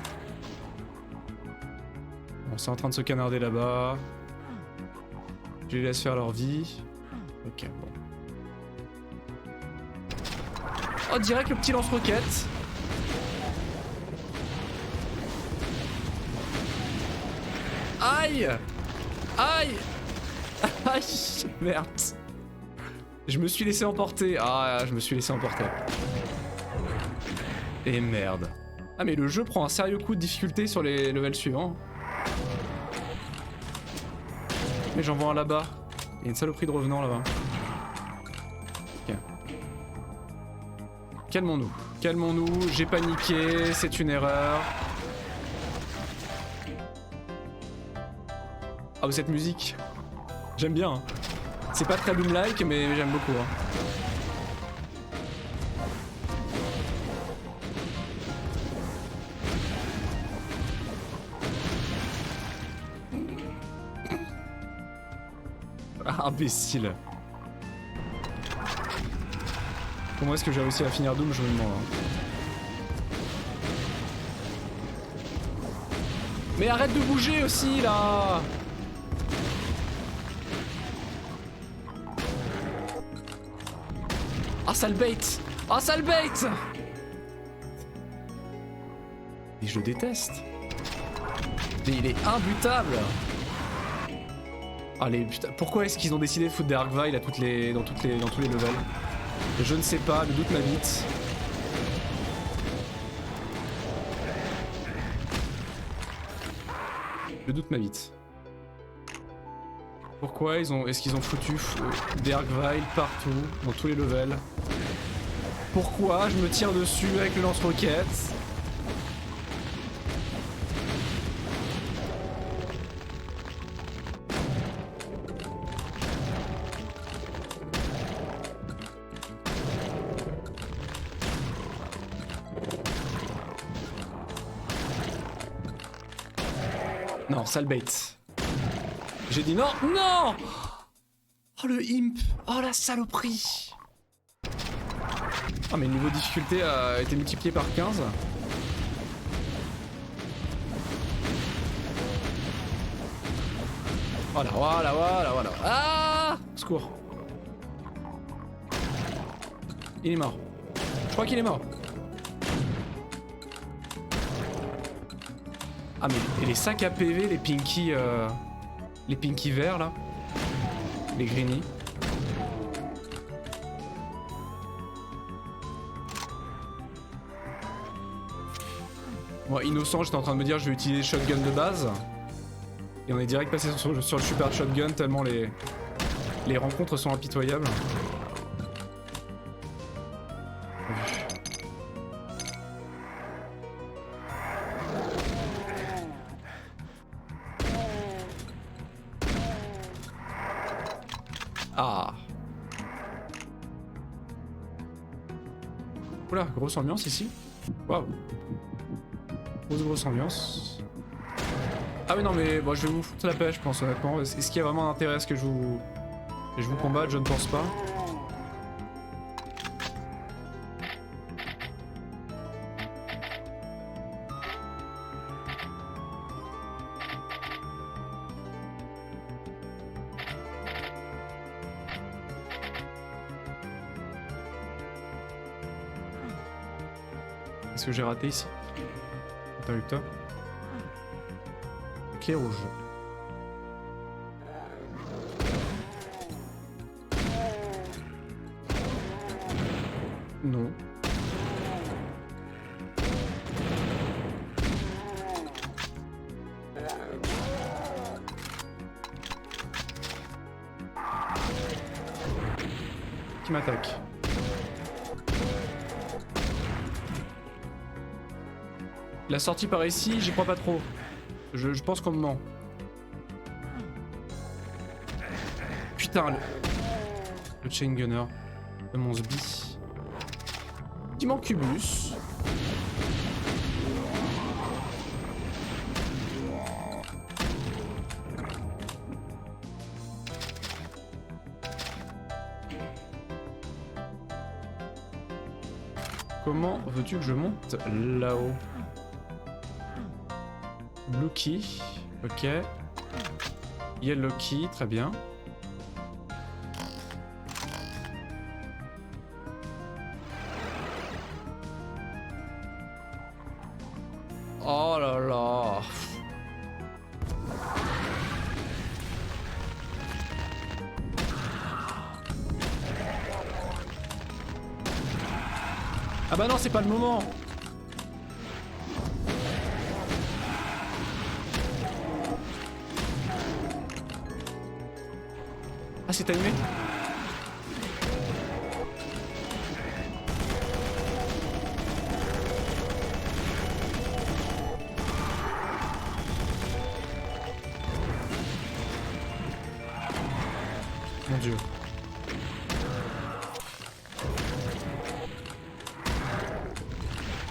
Speaker 1: Bon, c'est en train de se canarder là-bas. Je les laisse faire leur vie. Ok, bon. Oh, direct le petit lance-roquette. Aïe! Aïe! Aïe! Merde. Je me suis laissé emporter. Ah, je me suis laissé emporter. Et merde. Ah, mais le jeu prend un sérieux coup de difficulté sur les levels suivants. Mais j'en vois un là-bas. Il y a une saloperie de revenants là-bas. Ok. Calmons-nous. Calmons-nous. J'ai paniqué. C'est une erreur. Ah, cette musique. J'aime bien. Hein. C'est pas très Doom-like, mais j'aime beaucoup. Hein. Ah, imbécile. Comment est-ce que j'ai réussi à finir Doom, je me demande. Hein. Mais arrête de bouger aussi, là! Ah, sale bait! Ah, sale bait! Et je le déteste. Mais il est imbutable! Allez, putain, pourquoi est-ce qu'ils ont décidé de foutre des Arcvile à dans tous les levels? Je ne sais pas, le doute m'habite. Le doute m'habite. Pourquoi est-ce qu'ils ont foutu des Arcvile partout, dans tous les levels? Pourquoi je me tire dessus avec le lance-roquette? Non, sale bait. J'ai dit non, non! Oh le imp! Oh la saloperie! Ah mais le niveau de difficulté a été multiplié par 15. Voilà, voilà, voilà, voilà. Ah! Secours. Il est mort. Je crois qu'il est mort. Ah mais et les sacs à PV, les pinky verts là, les greeny. Moi innocent, j'étais en train de me dire je vais utiliser shotgun de base. Et on est direct passé sur le super shotgun tellement les rencontres sont impitoyables. Ah. Oula, grosse ambiance ici. Waouh. Grosse ambiance. Ah mais non mais bon, je vais vous foutre la paix je pense honnêtement. Est-ce qu'il y a vraiment un intérêt à ce que je vous combatte? Je ne pense pas. Qu'est-ce que j'ai raté ici? Interrupteur. Clé rouge. Non. Qui m'attaque? La sortie par ici, j'y crois pas trop. Je pense qu'on me ment. Putain, le chain gunner de mon sbi. Dimancubus. Comment veux-tu que je monte là-haut? Blue Key. Ok. Yellow key, très bien. Oh là là. Ah bah non, c'est pas le moment. Ah, c'est timé. Mon Dieu.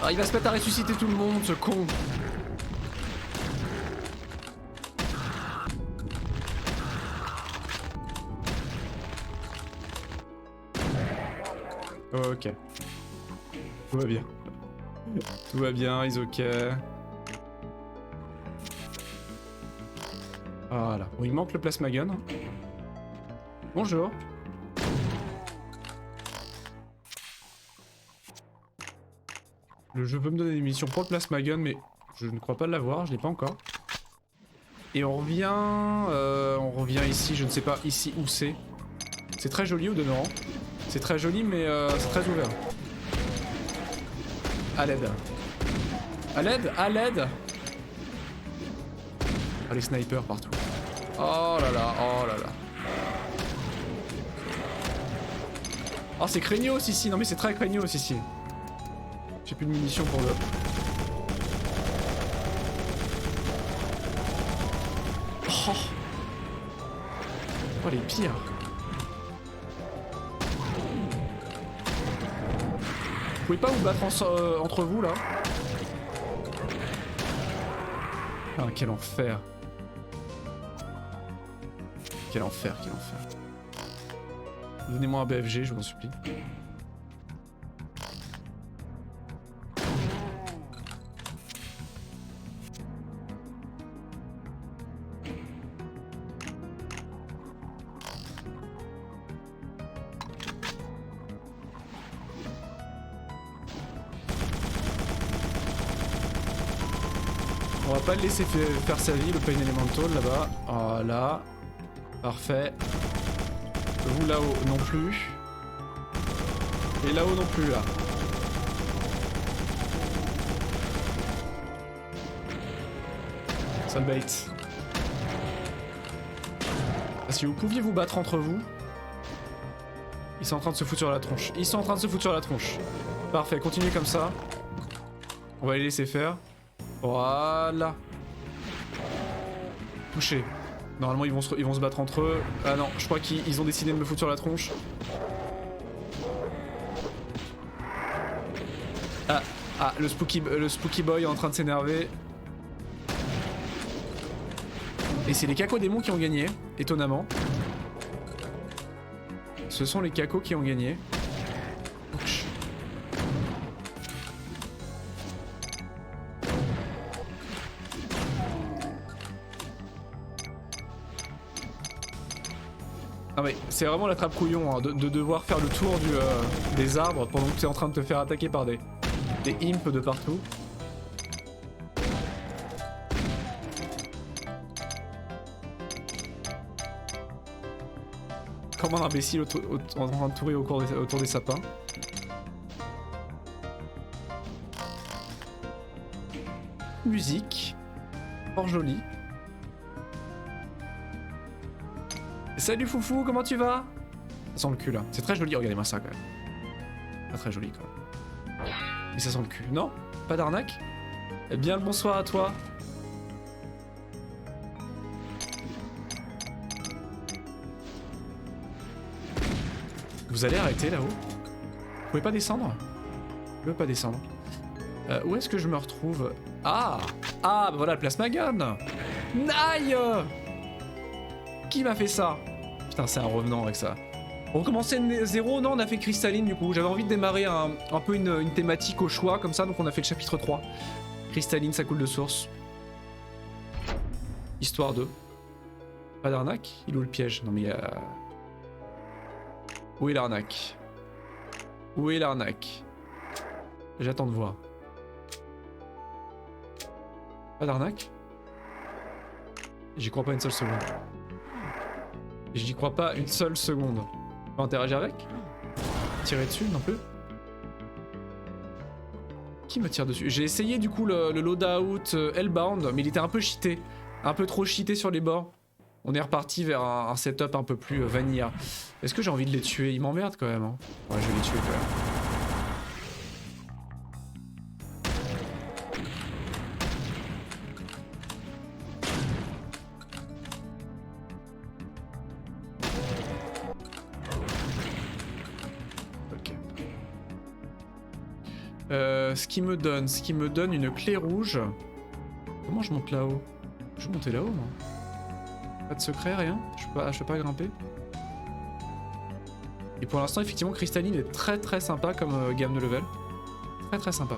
Speaker 1: Ah, il va se mettre à ressusciter tout le monde, ce con. Ok. Tout va bien. Tout va bien, ils ok. Voilà. Bon, il manque le plasma gun. Bonjour. Le jeu veut me donner des missions pour le plasma gun, mais je ne crois pas l'avoir, je l'ai pas encore. Et on revient ici, je ne sais pas ici où c'est. C'est très joli au demeurant. C'est très joli, mais c'est très ouvert. À l'aide. À l'aide, à l'aide. Ah, les snipers partout. Oh là là, oh là là. Oh, c'est craignos ici. Non mais c'est très craignos ici. J'ai plus de munitions pour le... Oh, oh les pires. Vous pouvez pas vous battre entre vous là? Ah, quel enfer. Quel enfer, quel enfer. Donnez-moi un BFG, je vous en supplie. On va pas le laisser faire sa vie, le Pain Elemental là-bas. Voilà. Parfait. Vous là-haut non plus. Et là-haut non plus là. Sale bait. Ah, si vous pouviez vous battre entre vous. Ils sont en train de se foutre sur la tronche. Ils sont en train de se foutre sur la tronche. Parfait, continuez comme ça. On va les laisser faire. Voilà. Touché. Normalement ils vont se battre entre eux. Ah non, je crois qu'ils ont décidé de me foutre sur la tronche. Ah, le spooky boy est en train de s'énerver. Et c'est les cacodémons qui ont gagné, étonnamment. Ce sont les cacos qui ont gagné. Ouch. Ah mais c'est vraiment la trappe couillon hein, de devoir faire le tour des arbres pendant que tu es en train de te faire attaquer par des imps de partout. Comme un imbécile en train de tourer autour des sapins. Musique. Fort jolie. Salut Foufou, comment tu vas? Ça sent le cul là. C'est très joli, regardez-moi ça quand même. Pas très joli quand même. Et ça sent le cul. Non? Pas d'arnaque? Eh bien le bonsoir à toi. Vous allez arrêter là-haut? Vous pouvez pas descendre? Je veux pas descendre. Où est-ce que je me retrouve? Ah! Ah, bah voilà le plasma gun! Aïe! Qui m'a fait ça? Putain, c'est un revenant avec ça. On recommençait 0? Non, on a fait cristalline du coup. J'avais envie de démarrer un peu une thématique au choix comme ça, donc on a fait le chapitre 3. Cristalline, ça coule de source. Histoire de... Pas d'arnaque? Il est où le piège? Non mais il y a... Où est l'arnaque? Où est l'arnaque? J'attends de voir. Pas d'arnaque? J'y crois pas une seule seconde. J'y crois pas une seule seconde. On peut interagir avec? Tirer dessus non plus? Qui me tire dessus? J'ai essayé du coup le loadout Hellbound, mais il était un peu cheaté. Un peu trop cheaté sur les bords. On est reparti vers un setup un peu plus vanilla. Est-ce que j'ai envie de les tuer? Ils m'emmerdent quand même. Hein. Ouais, je vais les tuer quand même. Ce qui me donne une clé rouge. Comment je monte là-haut? Je vais monter là-haut, moi. Pas de secret, rien? Je peux pas grimper. Et pour l'instant, effectivement, Crystalline est très très sympa comme gamme de level. Très très sympa.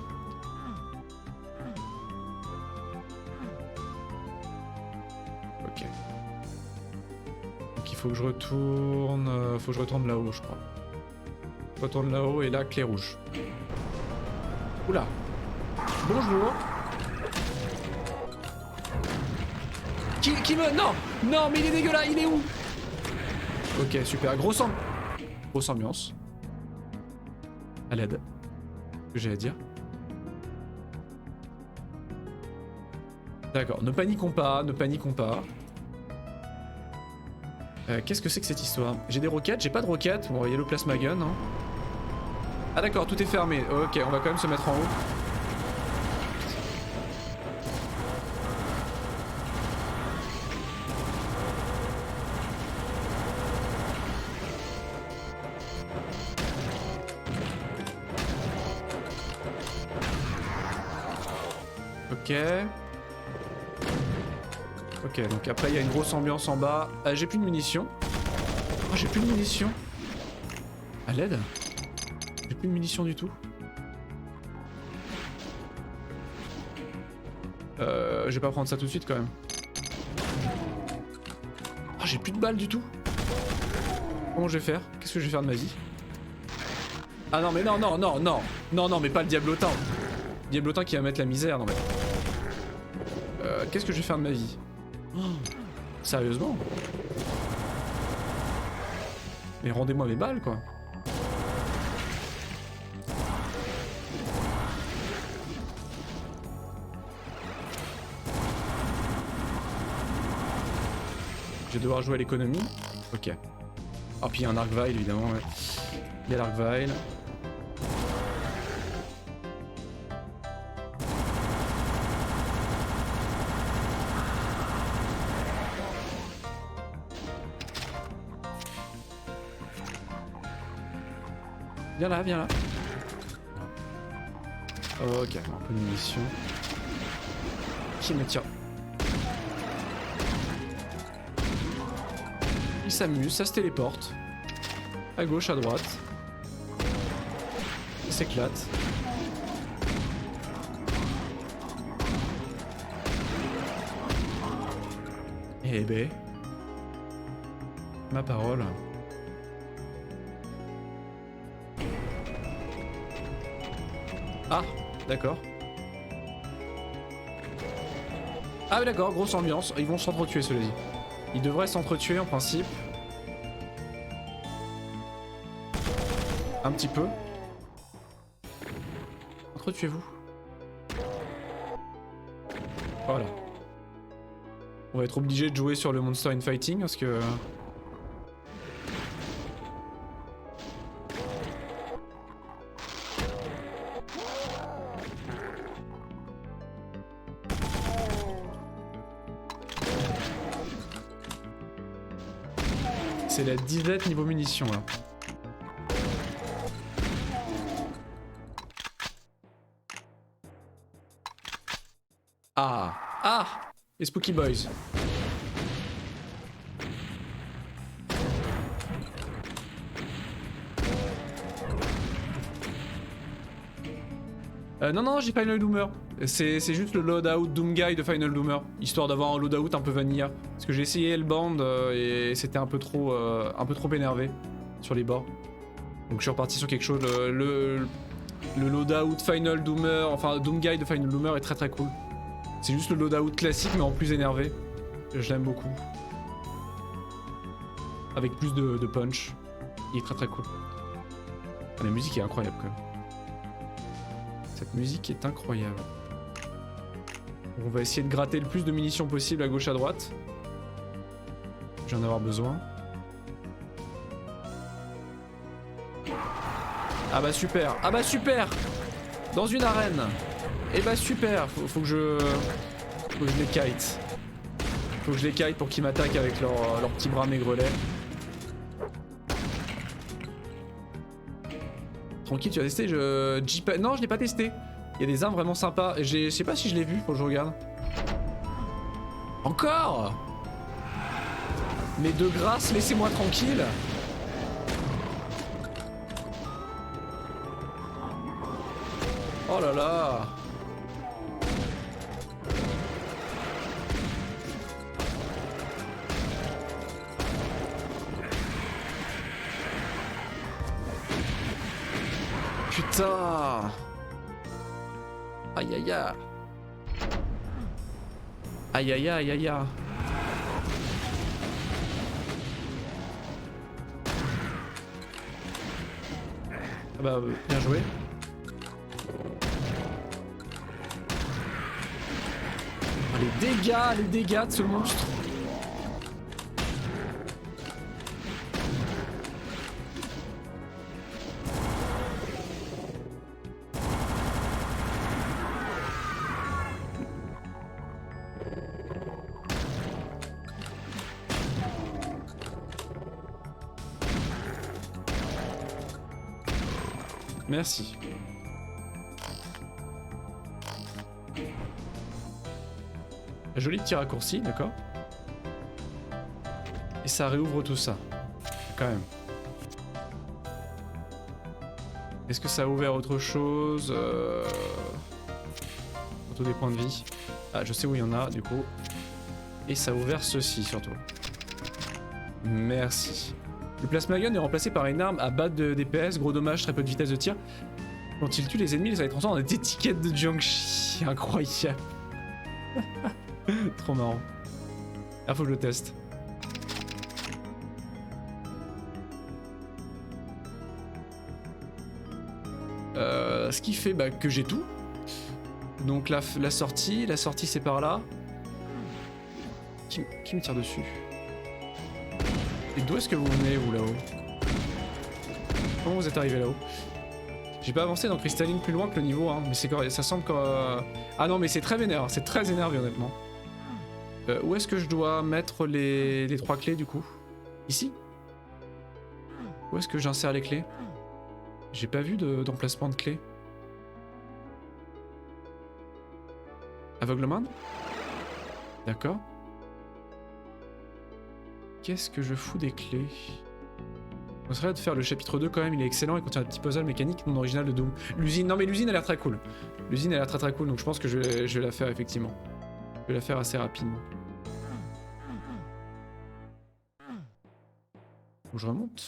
Speaker 1: Ok. Donc il faut que je retourne... faut que je retourne là-haut, je crois. Je retourne là-haut et là, clé rouge. Oula. Bonjour. Qui me... Non. Non, mais il est dégueulasse. Il est où? Ok, super. Grosse ambiance. À l'aide. Ce que j'allais dire. D'accord. Ne paniquons pas. Ne paniquons pas. Qu'est-ce que c'est que cette histoire? J'ai des roquettes. J'ai pas de roquettes. Bon, Yellow Plasma Gun. Hein. Ah d'accord, tout est fermé. Ok, on va quand même se mettre en haut. Ok. Ok, donc après il y a une grosse ambiance en bas. J'ai plus de munitions. Oh, j'ai plus de munitions. À l'aide. J'ai plus de munitions du tout. Je vais pas prendre ça tout de suite quand même. Oh, j'ai plus de balles du tout. Comment je vais faire? Qu'est-ce que je vais faire de ma vie? Ah non mais non, non, non, non. Non, non, mais pas le diablotin. Diablotin qui va mettre la misère, non mais... qu'est-ce que je vais faire de ma vie? Oh, sérieusement? Mais rendez-moi mes balles quoi. Je vais devoir jouer à l'économie. Ok. Ah, puis il y a un Arcvile évidemment. Ouais. Il y a l'Arcvile. Viens là, viens là. Ok, un peu de munitions. Qui me tire? Il s'amuse, ça se téléporte. À gauche, à droite. Il s'éclate. Eh ben. Ma parole. Ah, d'accord. Ah oui d'accord, grosse ambiance. Ils vont s'entretuer cela dit. Ils devraient s'entretuer en principe. Un petit peu. Entretuez-vous. Voilà. On va être obligé de jouer sur le Monster Infighting parce que... C'est la disette niveau munitions là. Ah. Ah. Les Spooky Boys. Non, non, j'ai pas une Doomer. C'est juste le loadout Doomguy de Final Doomer, histoire d'avoir un loadout un peu vanilla. Parce que j'ai essayé Hellbound et c'était un peu trop énervé sur les bords. Donc je suis reparti sur quelque chose, le loadout Final Doomer, enfin Doomguy de Final Doomer est très très cool. C'est juste le loadout classique mais en plus énervé. Je l'aime beaucoup. Avec plus de punch. Il est très très cool. Ah, la musique est incroyable quand même. Cette musique est incroyable. On va essayer de gratter le plus de munitions possible à gauche à droite. Je vais en avoir besoin. Ah bah super. Ah bah super. Dans une arène. Et bah super. Faut que je les kite. Faut que je les kite pour qu'ils m'attaquent avec leurs petits bras maigrelets. Tranquille, tu as testé Non, je l'ai pas testé. Il y a des armes vraiment sympas. Je sais pas si je l'ai vu, faut que je regarde. Encore? Mais de grâce, laissez-moi tranquille. Oh là là. Putain. Aïe aïe aïe. Aïe aïe aïe aïe aïe. Ah bah bien joué. Oh, les dégâts de ce monstre. Merci. Joli petit raccourci, d'accord. Et ça réouvre tout ça. Quand même. Est-ce que ça a ouvert autre chose Autour des points de vie. Ah, je sais où il y en a, du coup. Et ça a ouvert ceci, surtout. Merci. Le plasma gun est remplacé par une arme à bas de DPS, gros dommage, très peu de vitesse de tir. Quand il tue les ennemis, ça les transforme en des étiquettes de Jiangxi. Incroyable. Trop marrant. Ah, faut que je le teste. Ce qui fait que j'ai tout. Donc la sortie c'est par là. Qui me tire dessus? Et d'où est-ce que vous venez, vous, là-haut? Comment vous êtes arrivé là-haut? J'ai pas avancé dans Crystalline plus loin que le niveau 1, mais c'est correct, ça semble comme... Ah non, mais c'est très vénère, c'est très énervé, honnêtement. Où est-ce que je dois mettre les 3 clés, du coup? Ici? Où est-ce que j'insère les clés? J'ai pas vu d'emplacement de clés. Aveuglement? D'accord. Qu'est-ce que je fous des clés? On serait de faire le chapitre 2 quand même, il est excellent, il contient un petit puzzle mécanique non original de Doom. L'usine, non mais l'usine a l'air très cool. L'usine a l'air très cool, donc je pense que je vais la faire effectivement. Je vais la faire assez rapidement. Faut que je remonte.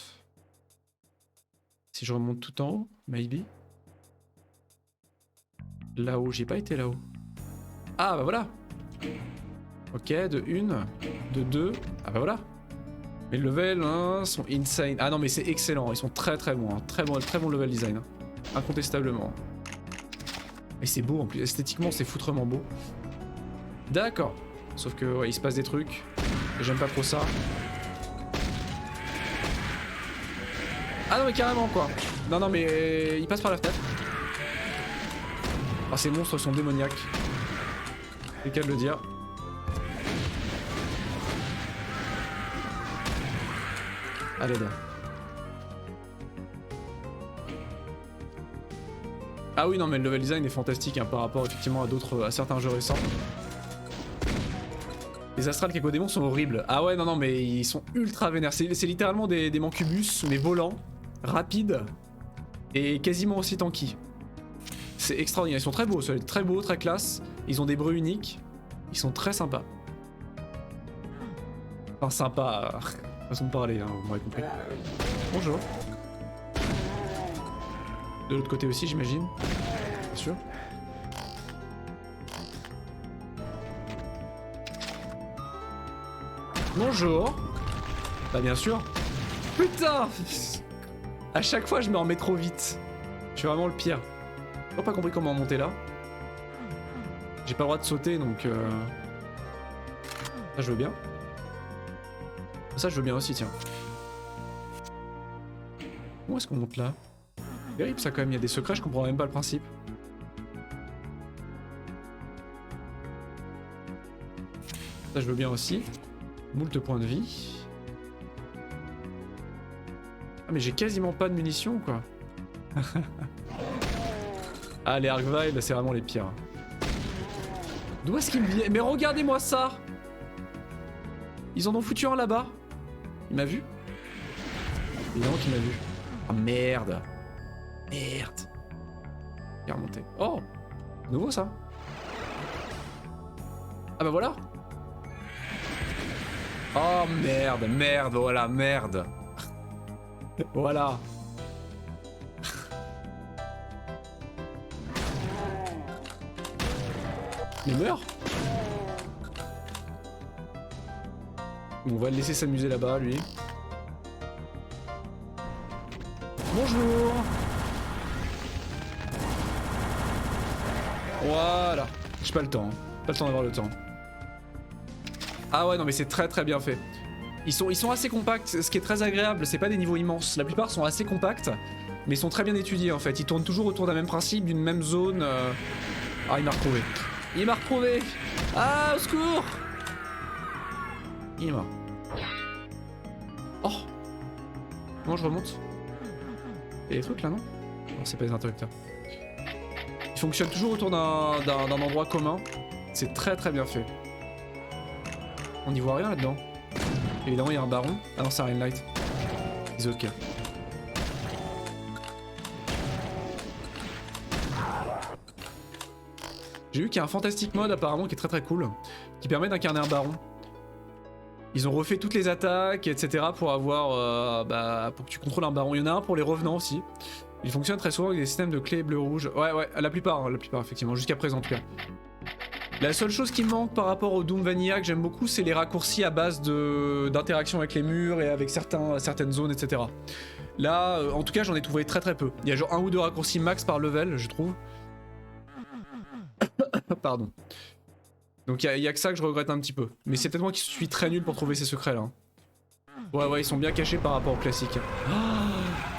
Speaker 1: Si je remonte tout en haut, maybe. Là-haut, j'ai pas été là-haut. Ah bah voilà. Ok, de 1, de 2, ah bah voilà. Les levels sont insane. Ah non mais c'est excellent, ils sont très bons, hein. Très bon level design, hein. Incontestablement. Et c'est beau en plus, esthétiquement c'est foutrement beau. D'accord. Sauf que ouais, il se passe des trucs. J'aime pas trop ça. Ah non mais carrément quoi. Non mais il passe par la fenêtre. Ah ces monstres sont démoniaques. C'est le cas de le dire. Allez là. Ah oui non mais le level design est fantastique, hein, par rapport effectivement à certains jeux récents. Les astrales Kekodémons sont horribles. Ah ouais non mais ils sont ultra vénères. C'est littéralement des mancubus mais volants, rapides et quasiment aussi tanky. C'est extraordinaire. Ils sont très beaux, très beaux, très classe. Ils ont des bruits uniques. Ils sont très sympas. Enfin, sympa. Façon de parler, hein, vous m'aurez compris. Bonjour. De l'autre côté aussi, j'imagine. Bien sûr. Bonjour. Bah bien sûr. Putain. À chaque fois je me remets trop vite. Je suis vraiment le pire. J'ai pas compris comment monter là. J'ai pas le droit de sauter donc ça je veux bien. Ça je veux bien aussi tiens. Où est-ce qu'on monte là? Terrible ça quand même, il y a des secrets, je comprends même pas le principe. Ça je veux bien aussi. Moult points de vie. Ah mais j'ai quasiment pas de munitions quoi. Ah les Argvile c'est vraiment les pires. D'où est-ce qu'ils me viennent? Mais regardez-moi ça. Ils en ont foutu un là-bas. Il m'a vu? Évidemment qu'il m'a vu. Ah merde. Merde. Il est remonté. Oh. Nouveau ça. Ah bah voilà. Oh merde, merde, voilà, merde. Voilà. Mais meurs. On va le laisser s'amuser là-bas, lui. Bonjour. Voilà. J'ai pas le temps. Hein. Pas le temps d'avoir le temps. Ah ouais, non mais c'est très très bien fait. Ils sont assez compacts, ce qui est très agréable, c'est pas des niveaux immenses. La plupart sont assez compacts, mais ils sont très bien étudiés en fait. Ils tournent toujours autour d'un même principe, d'une même zone. Ah, il m'a retrouvé. Il m'a retrouvé. Ah, au secours. Il est mort. Oh. Comment je remonte? Il y a des trucs là, non? Non, c'est pas des interrupteurs. Ils fonctionnent toujours autour d'un endroit commun. C'est très très bien fait. On n'y voit rien là-dedans. Évidemment, il y a un baron. Ah non, c'est un Rainlight. C'est ok. J'ai vu qu'il y a un fantastic mode apparemment qui est très très cool, qui permet d'incarner un baron. Ils ont refait toutes les attaques, etc. pour avoir, pour que tu contrôles un baron. Il y en a un pour les revenants aussi. Il fonctionne très souvent avec des systèmes de clés bleu-rouge. Ouais, la plupart effectivement, jusqu'à présent en tout cas. La seule chose qui me manque par rapport au Doom Vanilla que j'aime beaucoup, c'est les raccourcis à base d'interaction avec les murs et avec certaines zones, etc. Là, en tout cas, j'en ai trouvé très très peu. Il y a genre un ou deux raccourcis max par level, je trouve. Pardon. Donc il y a que ça que je regrette un petit peu. Mais c'est peut-être moi qui suis très nul pour trouver ces secrets là. Ouais, ils sont bien cachés par rapport au classique. Oh,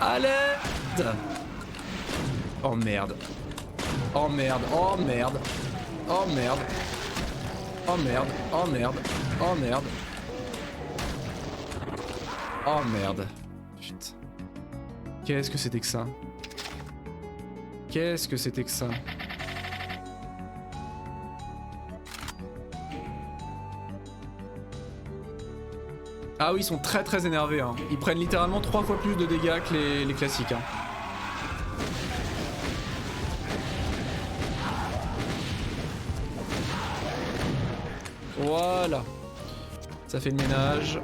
Speaker 1: à l'aide! Oh merde. Oh merde, oh merde. Oh merde. Oh merde, oh merde, oh merde. Oh merde. Putain. Qu'est-ce que c'était que ça? Qu'est-ce que c'était que ça? Ah oui, ils sont très très énervés. Hein. Ils prennent littéralement 3 fois plus de dégâts que les classiques. Hein. Voilà. Ça fait le ménage.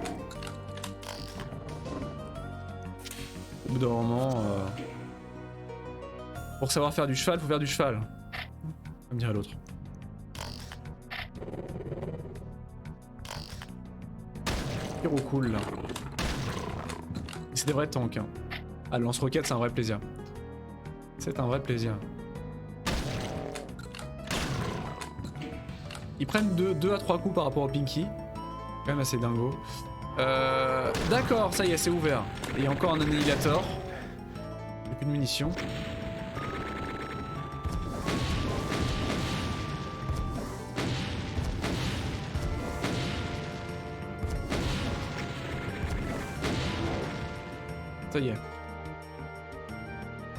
Speaker 1: Au bout d'un moment... Pour savoir faire du cheval, faut faire du cheval. Comme dirait l'autre. Hero cool là. C'est des vrais tanks. Hein. Ah, le lance-roquette, c'est un vrai plaisir. C'est un vrai plaisir. Ils prennent 2 à 3 coups par rapport au Pinky. Quand même assez dingo. D'accord, ça y est, c'est ouvert. Et il y a encore un annihilator. Il n'y a plus de munitions. Ça y est.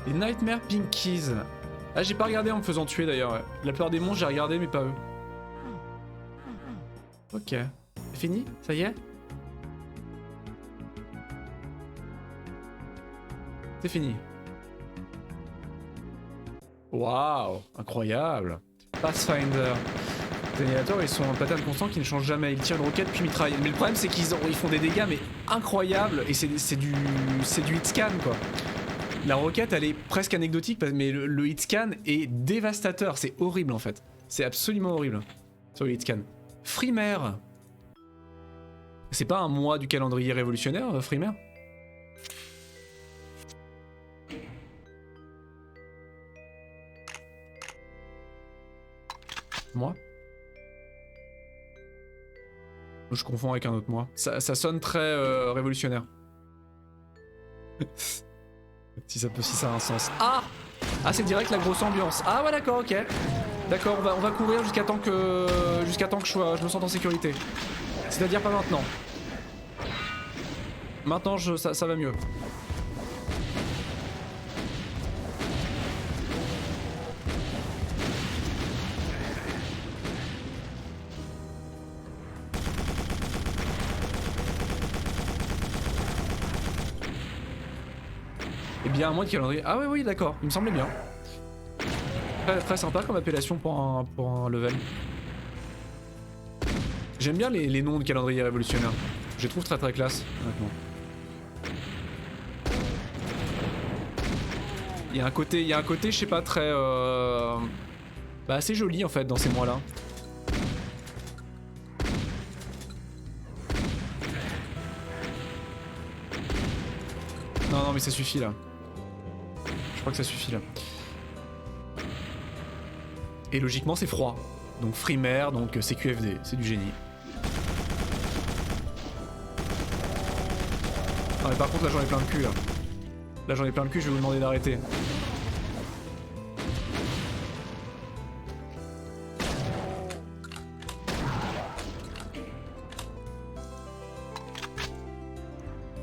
Speaker 1: Les Nightmare Pinkies. Ah, j'ai pas regardé en me faisant tuer d'ailleurs. Ouais. La plupart des monstres, j'ai regardé, mais pas eux. Ok. C'est fini? Ça y est? C'est fini. Waouh, incroyable. Pathfinder. Les annihilateurs, ils sont un pattern constant qui ne change jamais. Ils tirent une roquette puis mitraillent. Mais le problème, c'est qu'ils font des dégâts, mais incroyables. Et c'est du hit scan, quoi. La roquette, elle est presque anecdotique, mais le hit scan est dévastateur. C'est horrible, en fait. C'est absolument horrible sur le hit scan. Frimer. C'est pas un mois du calendrier révolutionnaire, Frimer? Moi? Je confonds avec un autre mois. Ça sonne très révolutionnaire. si ça a un sens. Ah! Ah, c'est direct la grosse ambiance. Ah ouais, d'accord, ok. D'accord, on va courir jusqu'à temps que je me sente en sécurité. C'est-à-dire pas maintenant. Maintenant, ça va mieux. Eh bien, un mois de calendrier. Ah oui, d'accord, il me semblait bien. Très sympa comme appellation pour un level. J'aime bien les noms de calendrier révolutionnaire. Je les trouve très classe, honnêtement. Il y a un côté, je sais pas, très... bah, assez joli en fait dans ces mois-là. Non, mais ça suffit là. Je crois que ça suffit là. Et logiquement c'est froid. Donc Frimer, donc CQFD, c'est du génie. Non mais par contre là j'en ai plein le cul là. Là j'en ai plein le cul, je vais vous demander d'arrêter.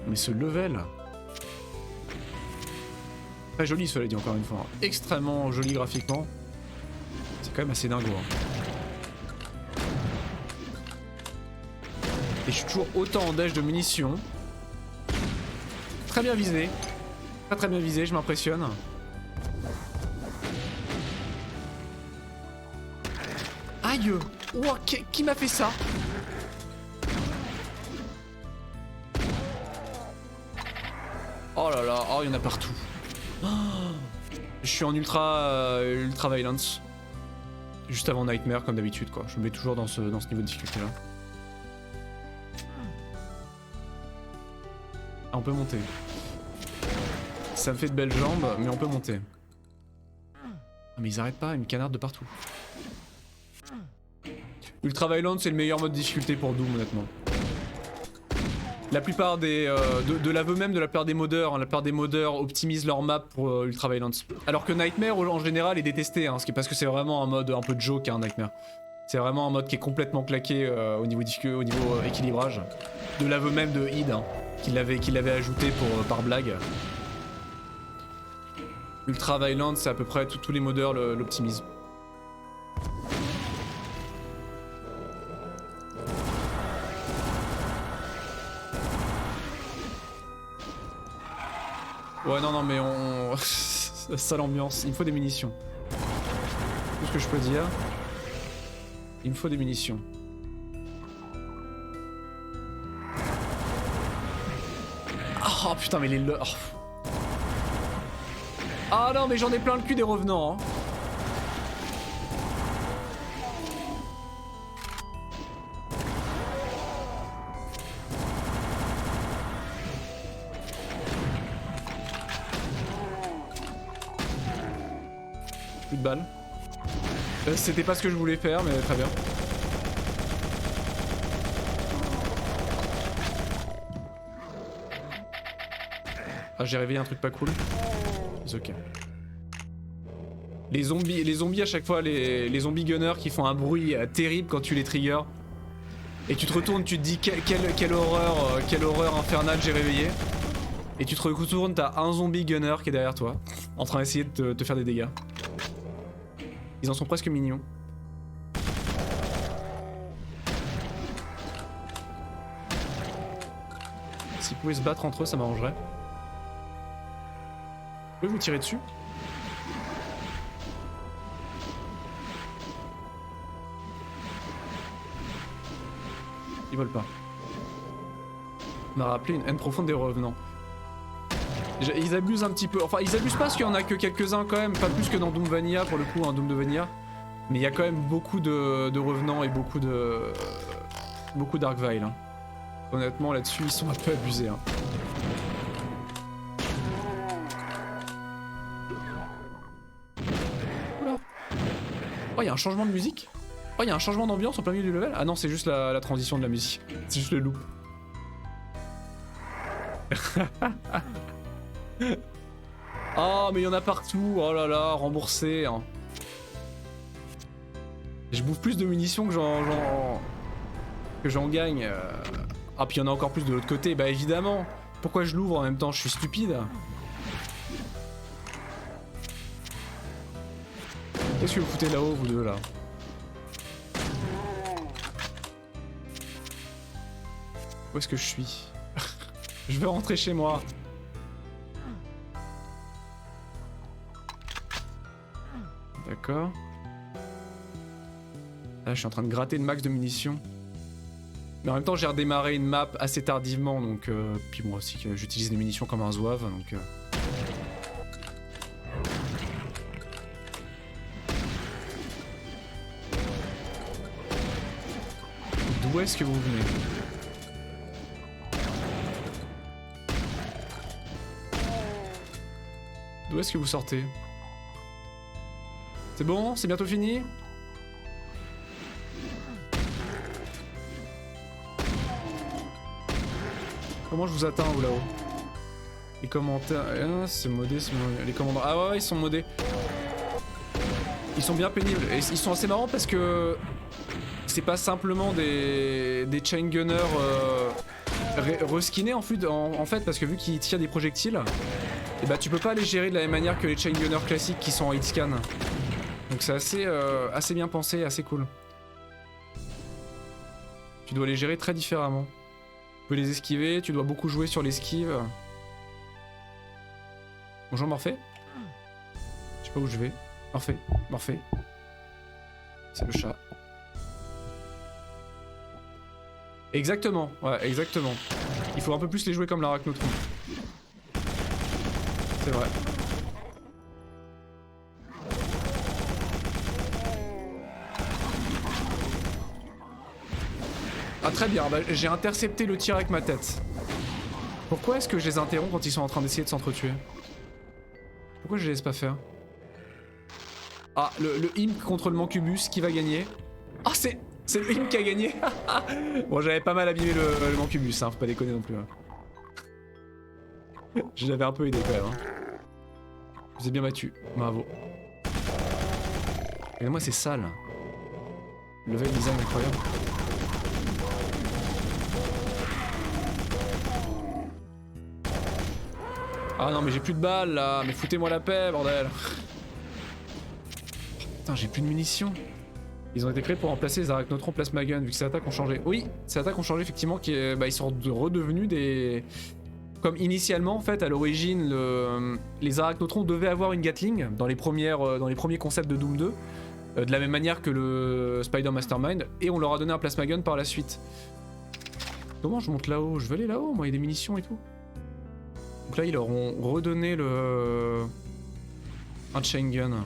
Speaker 1: Mais ce level... Très joli cela dit encore une fois. Extrêmement joli graphiquement. C'est quand même assez dingo. Hein. Et je suis toujours autant en dash de munitions. Très bien visé. Très bien visé, je m'impressionne. Aïe! Ouah, qui m'a fait ça? Oh là là, oh il y en a partout. Oh, je suis en ultra violence. Juste avant Nightmare comme d'habitude quoi. Je me mets toujours dans ce niveau de difficulté là. Ah, on peut monter. Ça me fait de belles jambes, mais on peut monter. Ah, mais ils arrêtent pas, ils me canardent de partout. Ultra Violent, c'est le meilleur mode de difficulté pour Doom, honnêtement. La plupart des... de l'aveu même de la plupart des modeurs, hein, la plupart des modeurs optimisent leur map pour Ultra Violent. Alors que Nightmare, en général, est détesté, hein, parce que c'est vraiment un mode un peu de joke, hein, Nightmare. C'est vraiment un mode qui est complètement claqué au niveau équilibrage. De l'aveu même de Id, hein, qu'il avait ajouté par blague. Ultra Violent, c'est à peu près tous les modeurs l'optimisent. Ouais, non, mais on... Sale ambiance. Il me faut des munitions. Tout ce que je peux dire. Il me faut des munitions. Oh putain, mais les... Oh. Ah non, mais j'en ai plein le cul des revenants. Hein. Plus de balles. C'était pas ce que je voulais faire, mais très bien. Ah, j'ai réveillé un truc pas cool. C'est ok. Les zombies à chaque fois, les zombies gunners qui font un bruit terrible quand tu les triggers. Et tu te retournes, tu te dis quelle horreur infernale j'ai réveillé. Et tu te retournes, t'as un zombie gunner qui est derrière toi, en train d'essayer de te faire des dégâts. Ils en sont presque mignons. S'ils pouvaient se battre entre eux, ça m'arrangerait. Je peux vous tirer dessus? Ils volent pas. On m'a rappelé une haine profonde des revenants. Ils abusent un petit peu. Enfin, ils abusent pas parce qu'il y en a que quelques-uns quand même. Pas plus que dans Doom Vanilla pour le coup, hein, Doom de Vanilla. Mais il y a quand même beaucoup de revenants et beaucoup d'Arkvile. Hein. Honnêtement, là-dessus, ils sont un peu abusés. Hein. Oula. Oh, il y a un changement de musique. Oh, il y a un changement d'ambiance au plein milieu du level. Ah non, c'est juste la transition de la musique. C'est juste le loop. Oh, mais il y en a partout. Oh là là, remboursé. Hein. Je bouffe plus de munitions que j'en gagne. Ah, puis il y en a encore plus de l'autre côté. Bah évidemment. Pourquoi je l'ouvre en même temps? Je suis stupide. Qu'est-ce que vous foutez là-haut, vous deux, là? Où est-ce que je suis? Je veux rentrer chez moi. D'accord. Là, je suis en train de gratter le max de munitions. Mais en même temps, j'ai redémarré une map assez tardivement, donc... puis moi aussi, j'utilise les munitions comme un zouave, donc... D'où est-ce que vous venez? D'où est-ce que vous sortez? C'est bon? C'est bientôt fini? Comment je vous atteins, vous, là-haut? Les commentaires... Ah, c'est modé, les commandants... Ah ouais, ils sont modés. Ils sont bien pénibles. Et ils sont assez marrants parce que... C'est pas simplement des chain gunners reskinés en fait, parce que vu qu'ils tirent des projectiles, et bah tu peux pas les gérer de la même manière que les chain gunners classiques qui sont en hitscan. Donc c'est assez bien pensé, assez cool. Tu dois les gérer très différemment. Tu peux les esquiver, tu dois beaucoup jouer sur l'esquive. Bonjour Morphée. Je sais pas où je vais. Morphée. C'est le chat. Exactement, ouais, exactement. Il faut un peu plus les jouer comme l'Arachnotron. C'est vrai. Ah très bien, bah, j'ai intercepté le tir avec ma tête. Pourquoi est-ce que je les interromps quand ils sont en train d'essayer de s'entretuer? Pourquoi je les laisse pas faire? Ah, le imp contre le Mancubus, qui va gagner? Ah, c'est le imp qui a gagné. Bon, j'avais pas mal abîmé le Mancubus, hein, faut pas déconner non plus. Hein. Je l'avais un peu aidé quand même. Hein. Je vous ai bien battu, bravo. Et moi c'est sale. Level design incroyable. Ah non mais j'ai plus de balles là, mais foutez-moi la paix bordel. Putain j'ai plus de munitions. Ils ont été créés pour remplacer les Arachnotrons Plasma Gun vu que ces attaques ont changé. Oui, ces attaques ont changé effectivement, ils sont redevenus des... Comme initialement en fait à l'origine les Arachnotrons devaient avoir une Gatling dans les premiers concepts de Doom 2. De la même manière que le Spider Mastermind, et on leur a donné un Plasma Gun par la suite. Comment je monte là-haut? Je veux aller là-haut, moi, il y a des munitions et tout. Donc là, ils leur ont redonné un Chain Gun.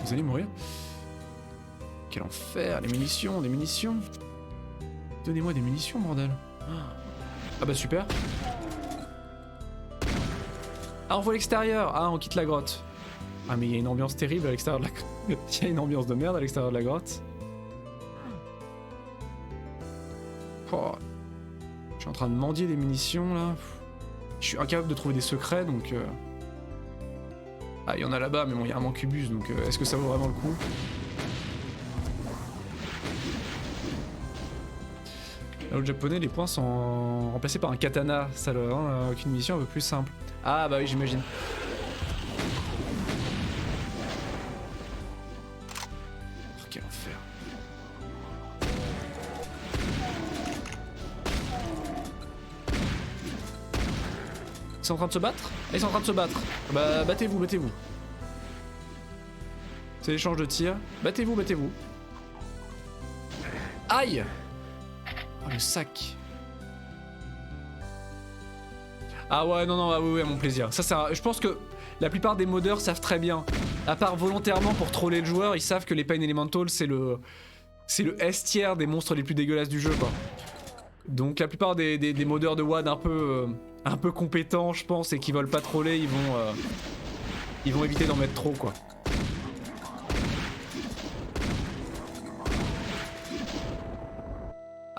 Speaker 1: Vous allez mourir? Quel enfer, les munitions, des munitions. Donnez-moi des munitions, bordel. Ah bah super. Ah, on voit l'extérieur. Ah, on quitte la grotte. Ah, mais il y a une ambiance terrible à l'extérieur de la grotte. Il y a une ambiance de merde à l'extérieur de la grotte. Oh. Je suis en train de mendier des munitions, là. Je suis incapable de trouver des secrets, donc... Ah, il y en a là-bas, mais bon, il y a un Mancubus, donc est-ce que ça vaut vraiment le coup? Là, au japonais, les points sont remplacés par un katana. Ça leur rend une mission un peu plus simple. Ah bah oui, j'imagine. Oh, quel enfer. Ils sont en train de se battre? Ils sont en train de se battre. Bah battez-vous, battez-vous. C'est l'échange de tirs. Battez-vous, battez-vous. Aïe! Oh, le sac. Ah ouais, non, non, ah oui, oui, à mon plaisir. Ça, je pense que la plupart des modeurs savent très bien. À part volontairement pour troller le joueur, ils savent que les Pain Elemental, c'est le S tier des monstres les plus dégueulasses du jeu, quoi. Donc la plupart des modeurs de WAD un peu compétents, je pense, et qui veulent pas troller, ils vont éviter d'en mettre trop, quoi.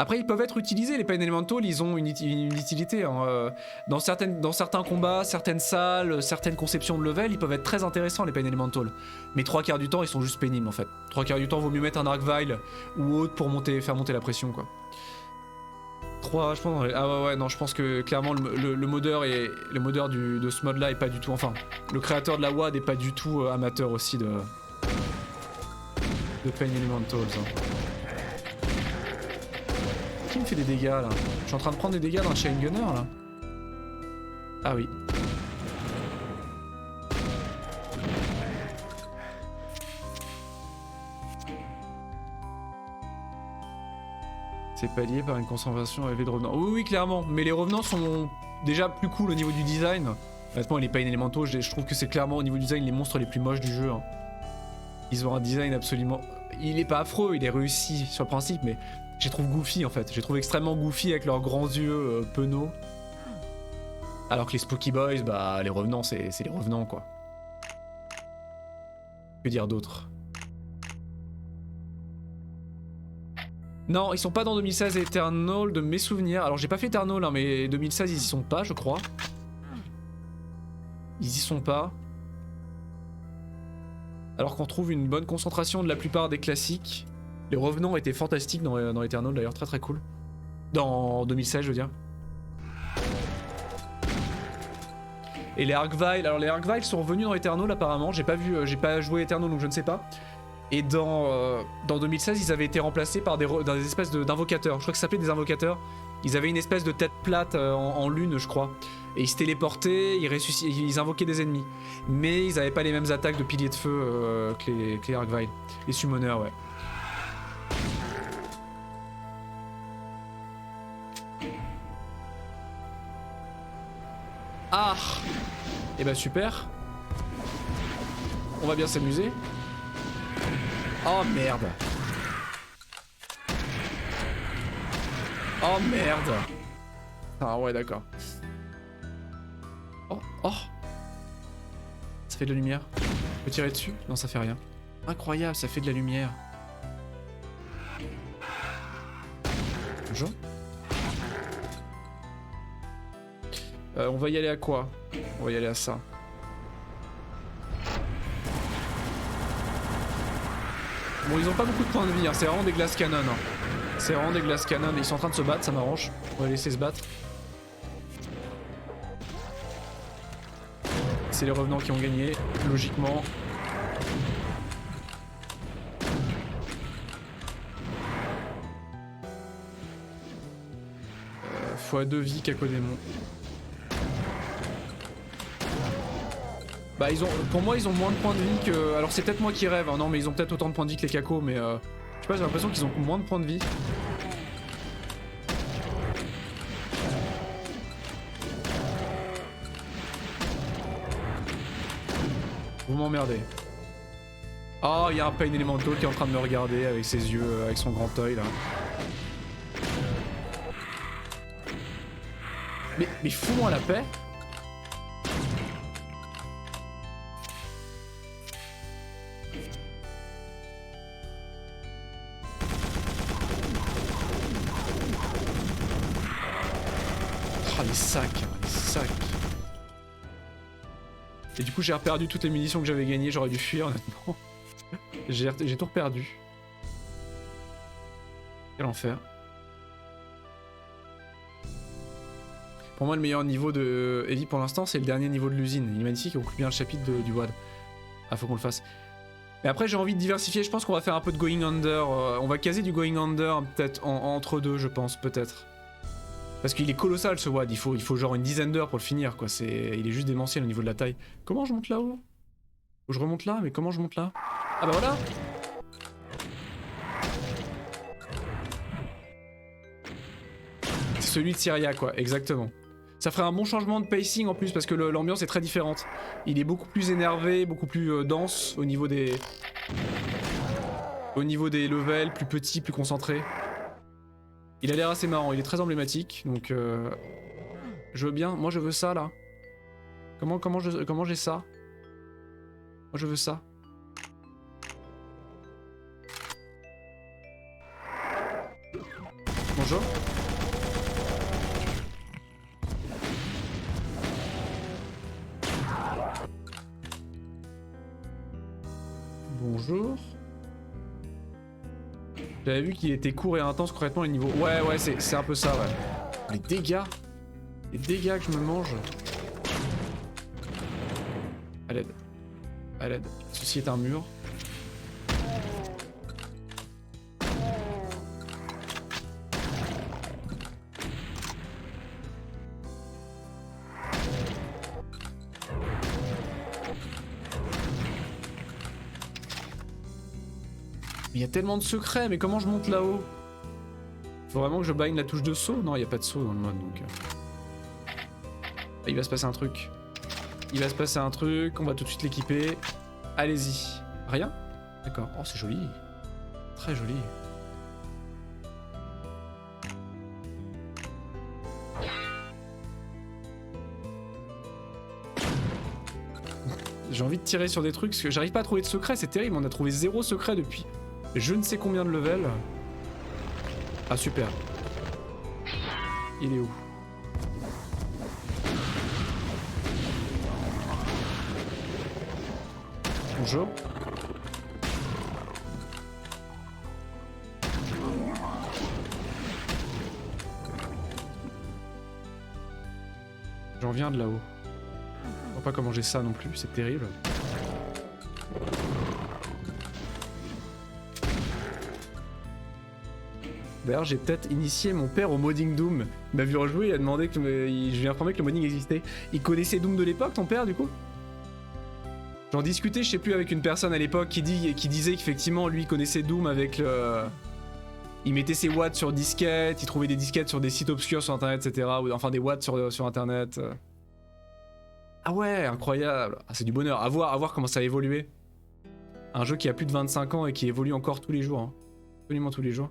Speaker 1: Après, ils peuvent être utilisés, les Pain Elemental, ils ont une utilité. Hein. Dans certains combats, certaines salles, certaines conceptions de level, ils peuvent être très intéressants, les Pain Elemental. Mais 3/4 du temps, ils sont juste pénibles, en fait. 3/4 du temps, vaut mieux mettre un Arcvile ou autre pour faire monter la pression, quoi. 3, je pense... Ah ouais, non, je pense que clairement, le modeur de ce mode-là est pas du tout... Enfin, le créateur de la WAD est pas du tout amateur aussi de Pain Elementals. Hein. Qui me fait des dégâts là? Je suis en train de prendre des dégâts d'un Chain Gunner là. Ah oui. C'est pallié par une concentration élevée de revenants. Oui, oui, clairement. Mais les revenants sont déjà plus cool au niveau du design. Honnêtement, les Pain Elementals, je trouve que c'est clairement au niveau du design les monstres les plus moches du jeu. Hein. Ils ont un design absolument... Il est pas affreux, il est réussi sur le principe, mais... Je les trouve goofy en fait, je les trouve extrêmement goofy avec leurs grands yeux penauds. Alors que les Spooky Boys, bah les revenants c'est les revenants quoi. Que dire d'autre? Non, ils sont pas dans 2016 et Eternal de mes souvenirs. Alors j'ai pas fait Eternal hein, mais 2016 ils y sont pas je crois. Ils y sont pas. Alors qu'on trouve une bonne concentration de la plupart des classiques. Les revenants étaient fantastiques dans Eternal d'ailleurs, très très cool. Dans 2016 je veux dire. Et les Arcvile, alors les Arcvile sont revenus dans Eternal apparemment, j'ai pas joué Eternal donc je ne sais pas. Et dans 2016 ils avaient été remplacés par des espèces d'invocateurs, je crois que ça s'appelait des invocateurs. Ils avaient une espèce de tête plate en lune je crois. Et ils se téléportaient, ils invoquaient des ennemis. Mais ils avaient pas les mêmes attaques de piliers de feu que les Arcvile. Les summoners ouais. Ah! Et bah super. On va bien s'amuser. Oh merde. Oh merde. Ah ouais d'accord. Oh, oh. Ça fait de la lumière. Je peux tirer dessus? Non ça fait rien. Incroyable, ça fait de la lumière. Bonjour. On va y aller à quoi? On va y aller à ça. Bon, ils ont pas beaucoup de points de vie, hein. C'est vraiment des glass cannon. Hein. C'est vraiment des glass cannon. Ils sont en train de se battre, ça m'arrange. On va les laisser se battre. C'est les revenants qui ont gagné, logiquement. x2 vie Cacodémon. Bah pour moi ils ont moins de points de vie que... Alors c'est peut-être moi qui rêve, hein. Non mais ils ont peut-être autant de points de vie que les cacos mais je sais pas j'ai l'impression qu'ils ont moins de points de vie. Vous m'emmerdez. Oh il y a un Pain Elemental qui est en train de me regarder avec ses yeux, avec son grand œil là. Mais fous-moi la paix. Les sacs. Et du coup j'ai reperdu toutes les munitions que j'avais gagnées, j'aurais dû fuir honnêtement. J'ai tout reperdu. Quel enfer. Pour moi le meilleur niveau de Heavy pour l'instant c'est le dernier niveau de l'usine. Il est magnifique, on conclut bien le chapitre du WAD. Ah faut qu'on le fasse. Mais après j'ai envie de diversifier, je pense qu'on va faire un peu de Going Under. On va caser du Going Under peut-être entre deux je pense, peut-être. Parce qu'il est colossal ce WAD, il faut genre une dizaine d'heures pour le finir quoi, il est juste démentiel au niveau de la taille. Comment je monte là-haut? Faut que je remonte là, mais comment je monte là? Ah bah voilà. celui de Syria quoi, exactement. Ça ferait un bon changement de pacing en plus parce que l'ambiance est très différente. Il est beaucoup plus énervé, beaucoup plus dense au niveau des... Au niveau des levels, plus petit, plus concentré. Il a l'air assez marrant, il est très emblématique, donc... Je veux bien, moi je veux ça là. Comment j'ai ça? Moi je veux ça. Bonjour. Bonjour. J'avais vu qu'il était court et intense concrètement les niveaux. Ouais, c'est un peu ça, ouais. Les dégâts. Les dégâts que je me mange. À l'aide. À l'aide. Ceci est un mur. Il y a tellement de secrets, mais comment je monte là-haut? Faut vraiment que je bind la touche de saut? Non, il n'y a pas de saut dans le mode donc. Il va se passer un truc. Il va se passer un truc, on va tout de suite l'équiper. Allez-y. Rien? D'accord. Oh, c'est joli. Très joli. J'ai envie de tirer sur des trucs parce que j'arrive pas à trouver de secret, c'est terrible. On a trouvé 0 secret depuis je ne sais combien de levels. Ah, super. Il est où? Bonjour. J'en viens de là-haut. Je vois pas comment j'ai ça non plus, c'est terrible. D'ailleurs, j'ai peut-être initié mon père au modding Doom. Il m'a vu rejouer, il a demandé que je lui ai informé que le modding existait. Il connaissait Doom de l'époque, ton père, du coup? J'en discutais, je sais plus, avec une personne à l'époque qui disait qu'effectivement, lui, connaissait Doom avec le... Il mettait ses watts sur disquettes, il trouvait des disquettes sur des sites obscurs sur internet, etc. Ou enfin des watts sur internet. Ah ouais, incroyable. Ah, c'est du bonheur. À voir comment ça a évolué. Un jeu qui a plus de 25 ans et qui évolue encore tous les jours. Hein. Absolument tous les jours.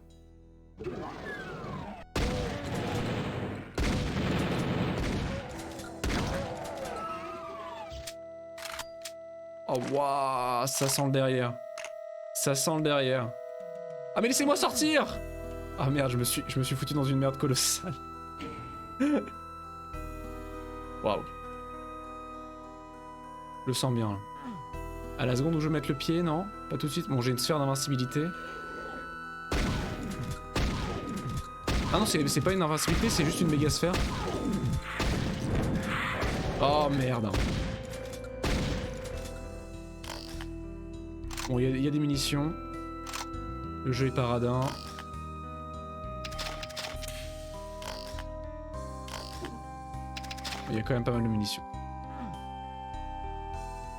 Speaker 1: Oh waouh, ça sent le derrière. Ça sent le derrière. Ah mais laissez-moi sortir! Ah merde, je me suis foutu dans une merde colossale. Waouh. Je le sens bien. Là. À la seconde où je vais mettre le pied, non? Pas tout de suite. Bon, j'ai une sphère d'invincibilité. Ah non, c'est pas une invincibilité, c'est juste une méga sphère. Oh merde. Bon, il y a des munitions. Le jeu est paradin. Il y a quand même pas mal de munitions.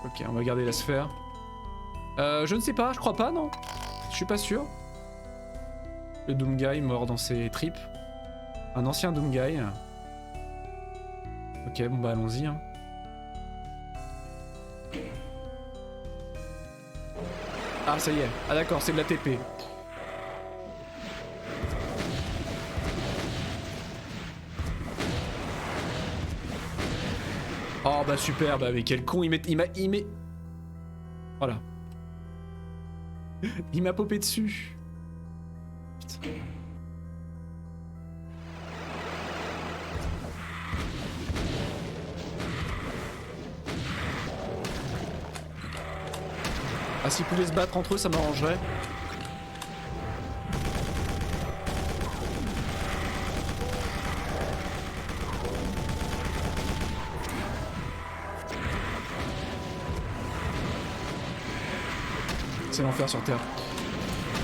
Speaker 1: Ok, on va garder la sphère. Je ne sais pas, je crois pas, non? Je suis pas sûr. Le Doomguy mort dans ses tripes. Un ancien Doomguy. Ok, bon bah allons-y. Hein. Ah ça y est, ah d'accord, c'est de la TP. Oh bah super, bah mais quel con, il met... Voilà. Il m'a popé dessus. Putain. Ah s'ils pouvaient se battre entre eux, ça m'arrangerait. C'est l'enfer sur Terre.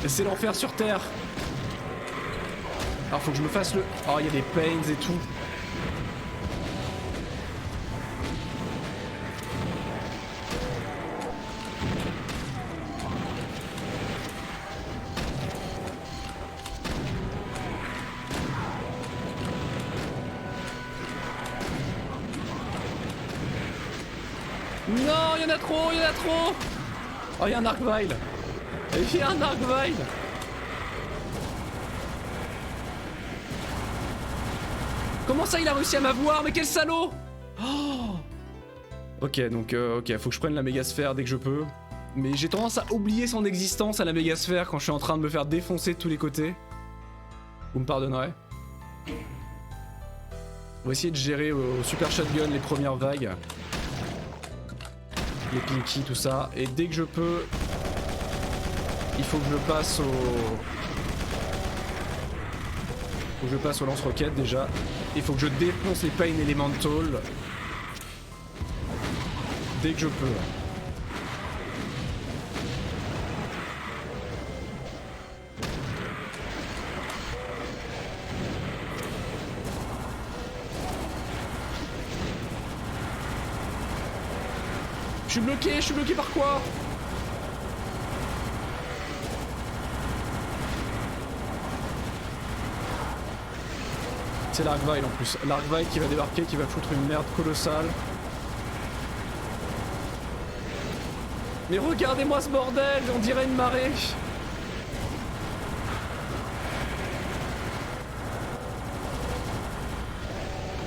Speaker 1: C'est l'enfer sur Terre. Alors faut que je me fasse le... Oh, il y a des pains et tout. Non, il y en a trop, il y en a trop. Oh, il y a un Argvile. Il y a un Argvile. Comment ça, il a réussi à m'avoir? Mais quel salaud! Oh. Ok, donc, ok, faut que je prenne la mégasphère dès que je peux. Mais j'ai tendance à oublier son existence à la mégasphère quand je suis en train de me faire défoncer de tous les côtés. Vous me pardonnerez. On va essayer de gérer au super shotgun les premières vagues. Les pinky, tout ça. Et dès que je peux, il faut que je passe au... Faut que je passe au lance-roquette déjà. Il faut que je défonce les Pain Elemental. Dès que je peux. Je suis bloqué par quoi? C'est l'Argvile en plus. L'Argvile qui va débarquer, qui va foutre une merde colossale. Mais regardez-moi ce bordel, on dirait une marée.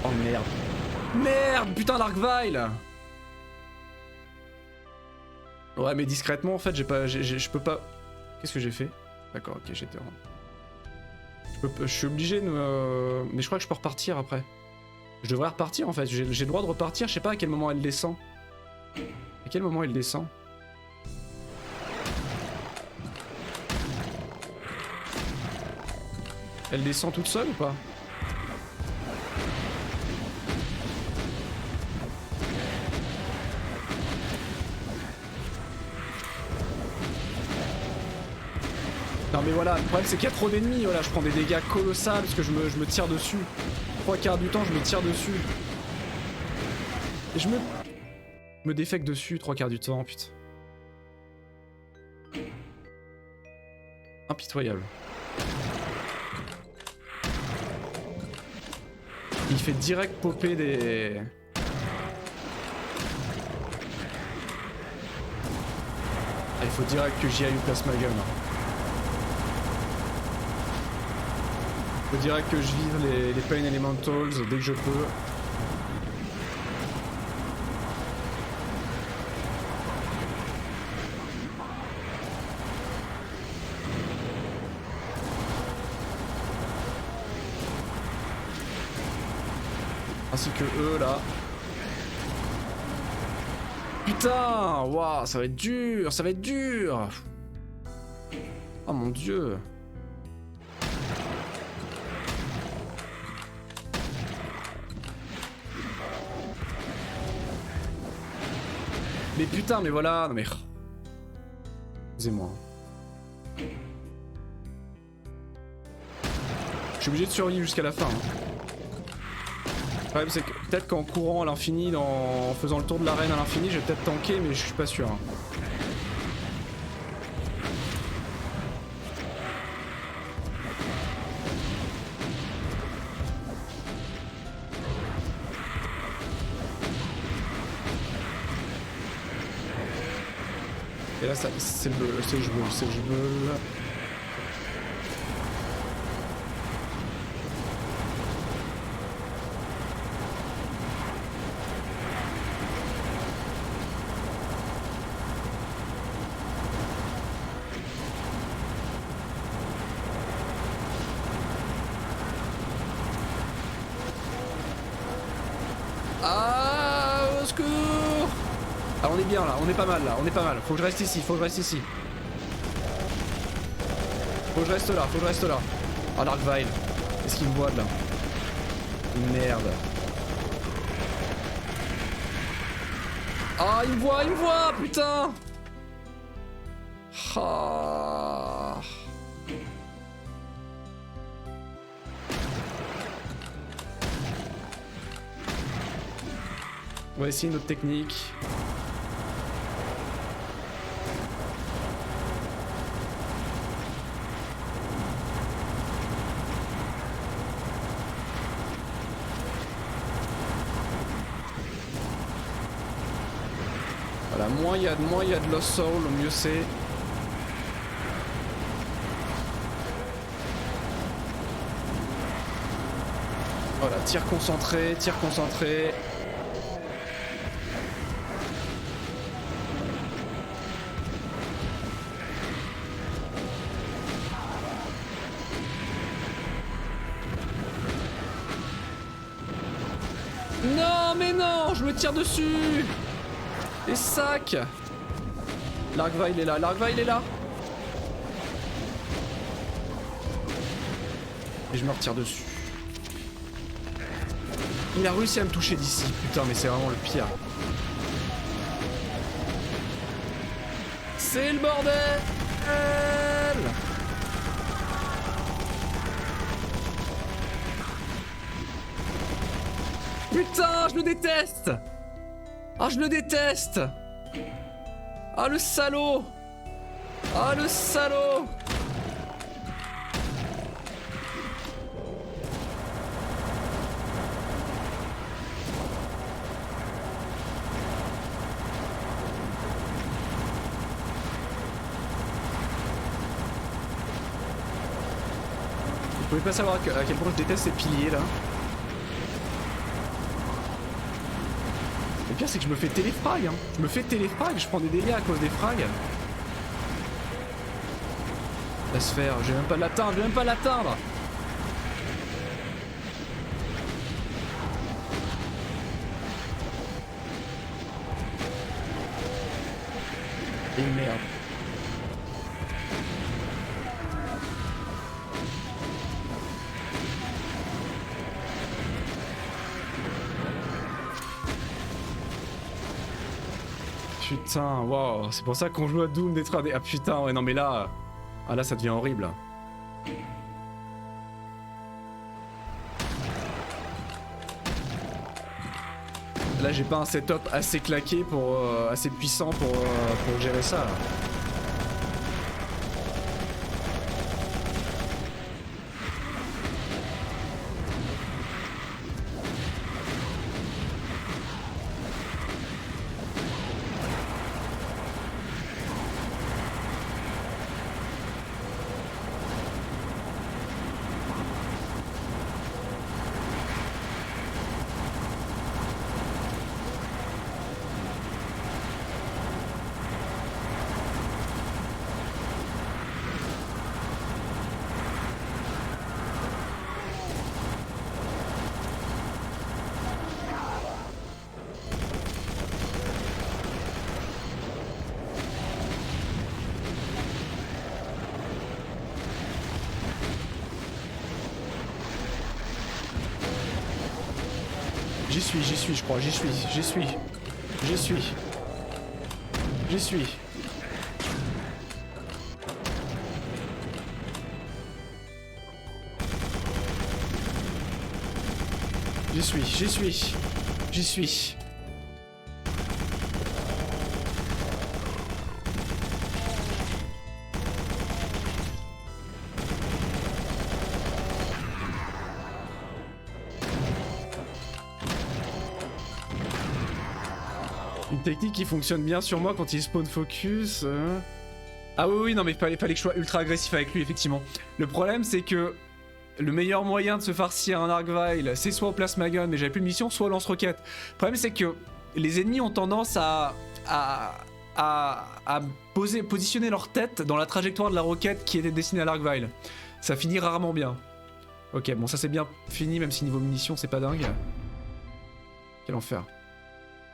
Speaker 1: Oh merde. Merde, putain l'Argvile. Ouais mais discrètement en fait je peux pas... Qu'est-ce que j'ai fait? D'accord, ok, j'étais en... Je suis obligé de me... Mais je crois que je peux repartir après. Je devrais repartir en fait, j'ai le droit de repartir, je sais pas à quel moment elle descend. À quel moment elle descend? Elle descend toute seule ou pas? Non mais voilà, le problème c'est qu'il y a trop d'ennemis, voilà, je prends des dégâts colossaux parce que je me tire dessus. 3/4 du temps je me tire dessus. Et je me défecte dessus 3/4 du temps, putain. Impitoyable. Il fait direct popper des... Ah, il faut direct que j'y aille ou place ma gueule. Faut direct que je vive les Pain Elementals dès que je peux. Ainsi que eux là. Putain, waouh, ça va être dur, ça va être dur. Oh mon dieu. Mais putain, mais voilà, non mais... Excusez-moi. Je suis obligé de survivre jusqu'à la fin. Hein. Le problème c'est que peut-être qu'en courant à l'infini, en faisant le tour de l'arène à l'infini, je vais peut-être tanker, mais je suis pas sûr. Hein. Et là, c'est le jeu. Ah, au secours! Ah, on est bien là, on est pas mal là, on est pas mal. Faut que je reste ici, faut que je reste ici. Faut que je reste là. Ah, l'Argvile. Qu'est-ce qu'il me voit de là? Merde. Ah, il me voit, putain! Ah. On va essayer une autre technique. Voilà, moins il y a de Lost Soul, mieux c'est. Voilà, tir concentré, tir concentré. Non, mais non, je me tire dessus. Les sacs. Larkva, il est là, Larkva, il est là. Et je me retire dessus. Il a réussi à me toucher d'ici, putain, mais c'est vraiment le pire. C'est le bordel. Putain, je le déteste. Ah, je le déteste. Ah, le salaud. Ah, le salaud. Vous pouvez pas savoir à quel point je déteste ces piliers là. Le pire c'est que je me fais téléfrag hein. Je me fais téléfrag, je prends des dégâts à cause des frags. La sphère, je vais même pas l'atteindre, je vais même pas l'atteindre. Et merde. Putain, waouh, c'est pour ça qu'on joue à Doom d'être à des... Ah putain, ouais non mais là... Ah là ça devient horrible. Là j'ai pas un setup assez claqué pour... assez puissant pour gérer ça là. J'y suis, je crois, j'y suis. J'y suis. J'y suis. J'y suis, j'y suis. J'y suis. Une technique qui fonctionne bien sur moi quand il spawn focus. Ah oui, non mais fallait que je sois ultra agressif avec lui, effectivement. Le problème c'est que le meilleur moyen de se farcir un Argvile, c'est soit au plasma gun, mais j'avais plus de mission, soit au lance-roquette. Le problème c'est que les ennemis ont tendance à positionner leur tête dans la trajectoire de la roquette qui était destinée à l'Argvile. Ça finit rarement bien. Ok, bon ça c'est bien fini, même si niveau munitions c'est pas dingue. Quel enfer.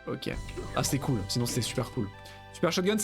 Speaker 1: Ok. Ah c'était cool, sinon c'était super cool. Super Shotgun ça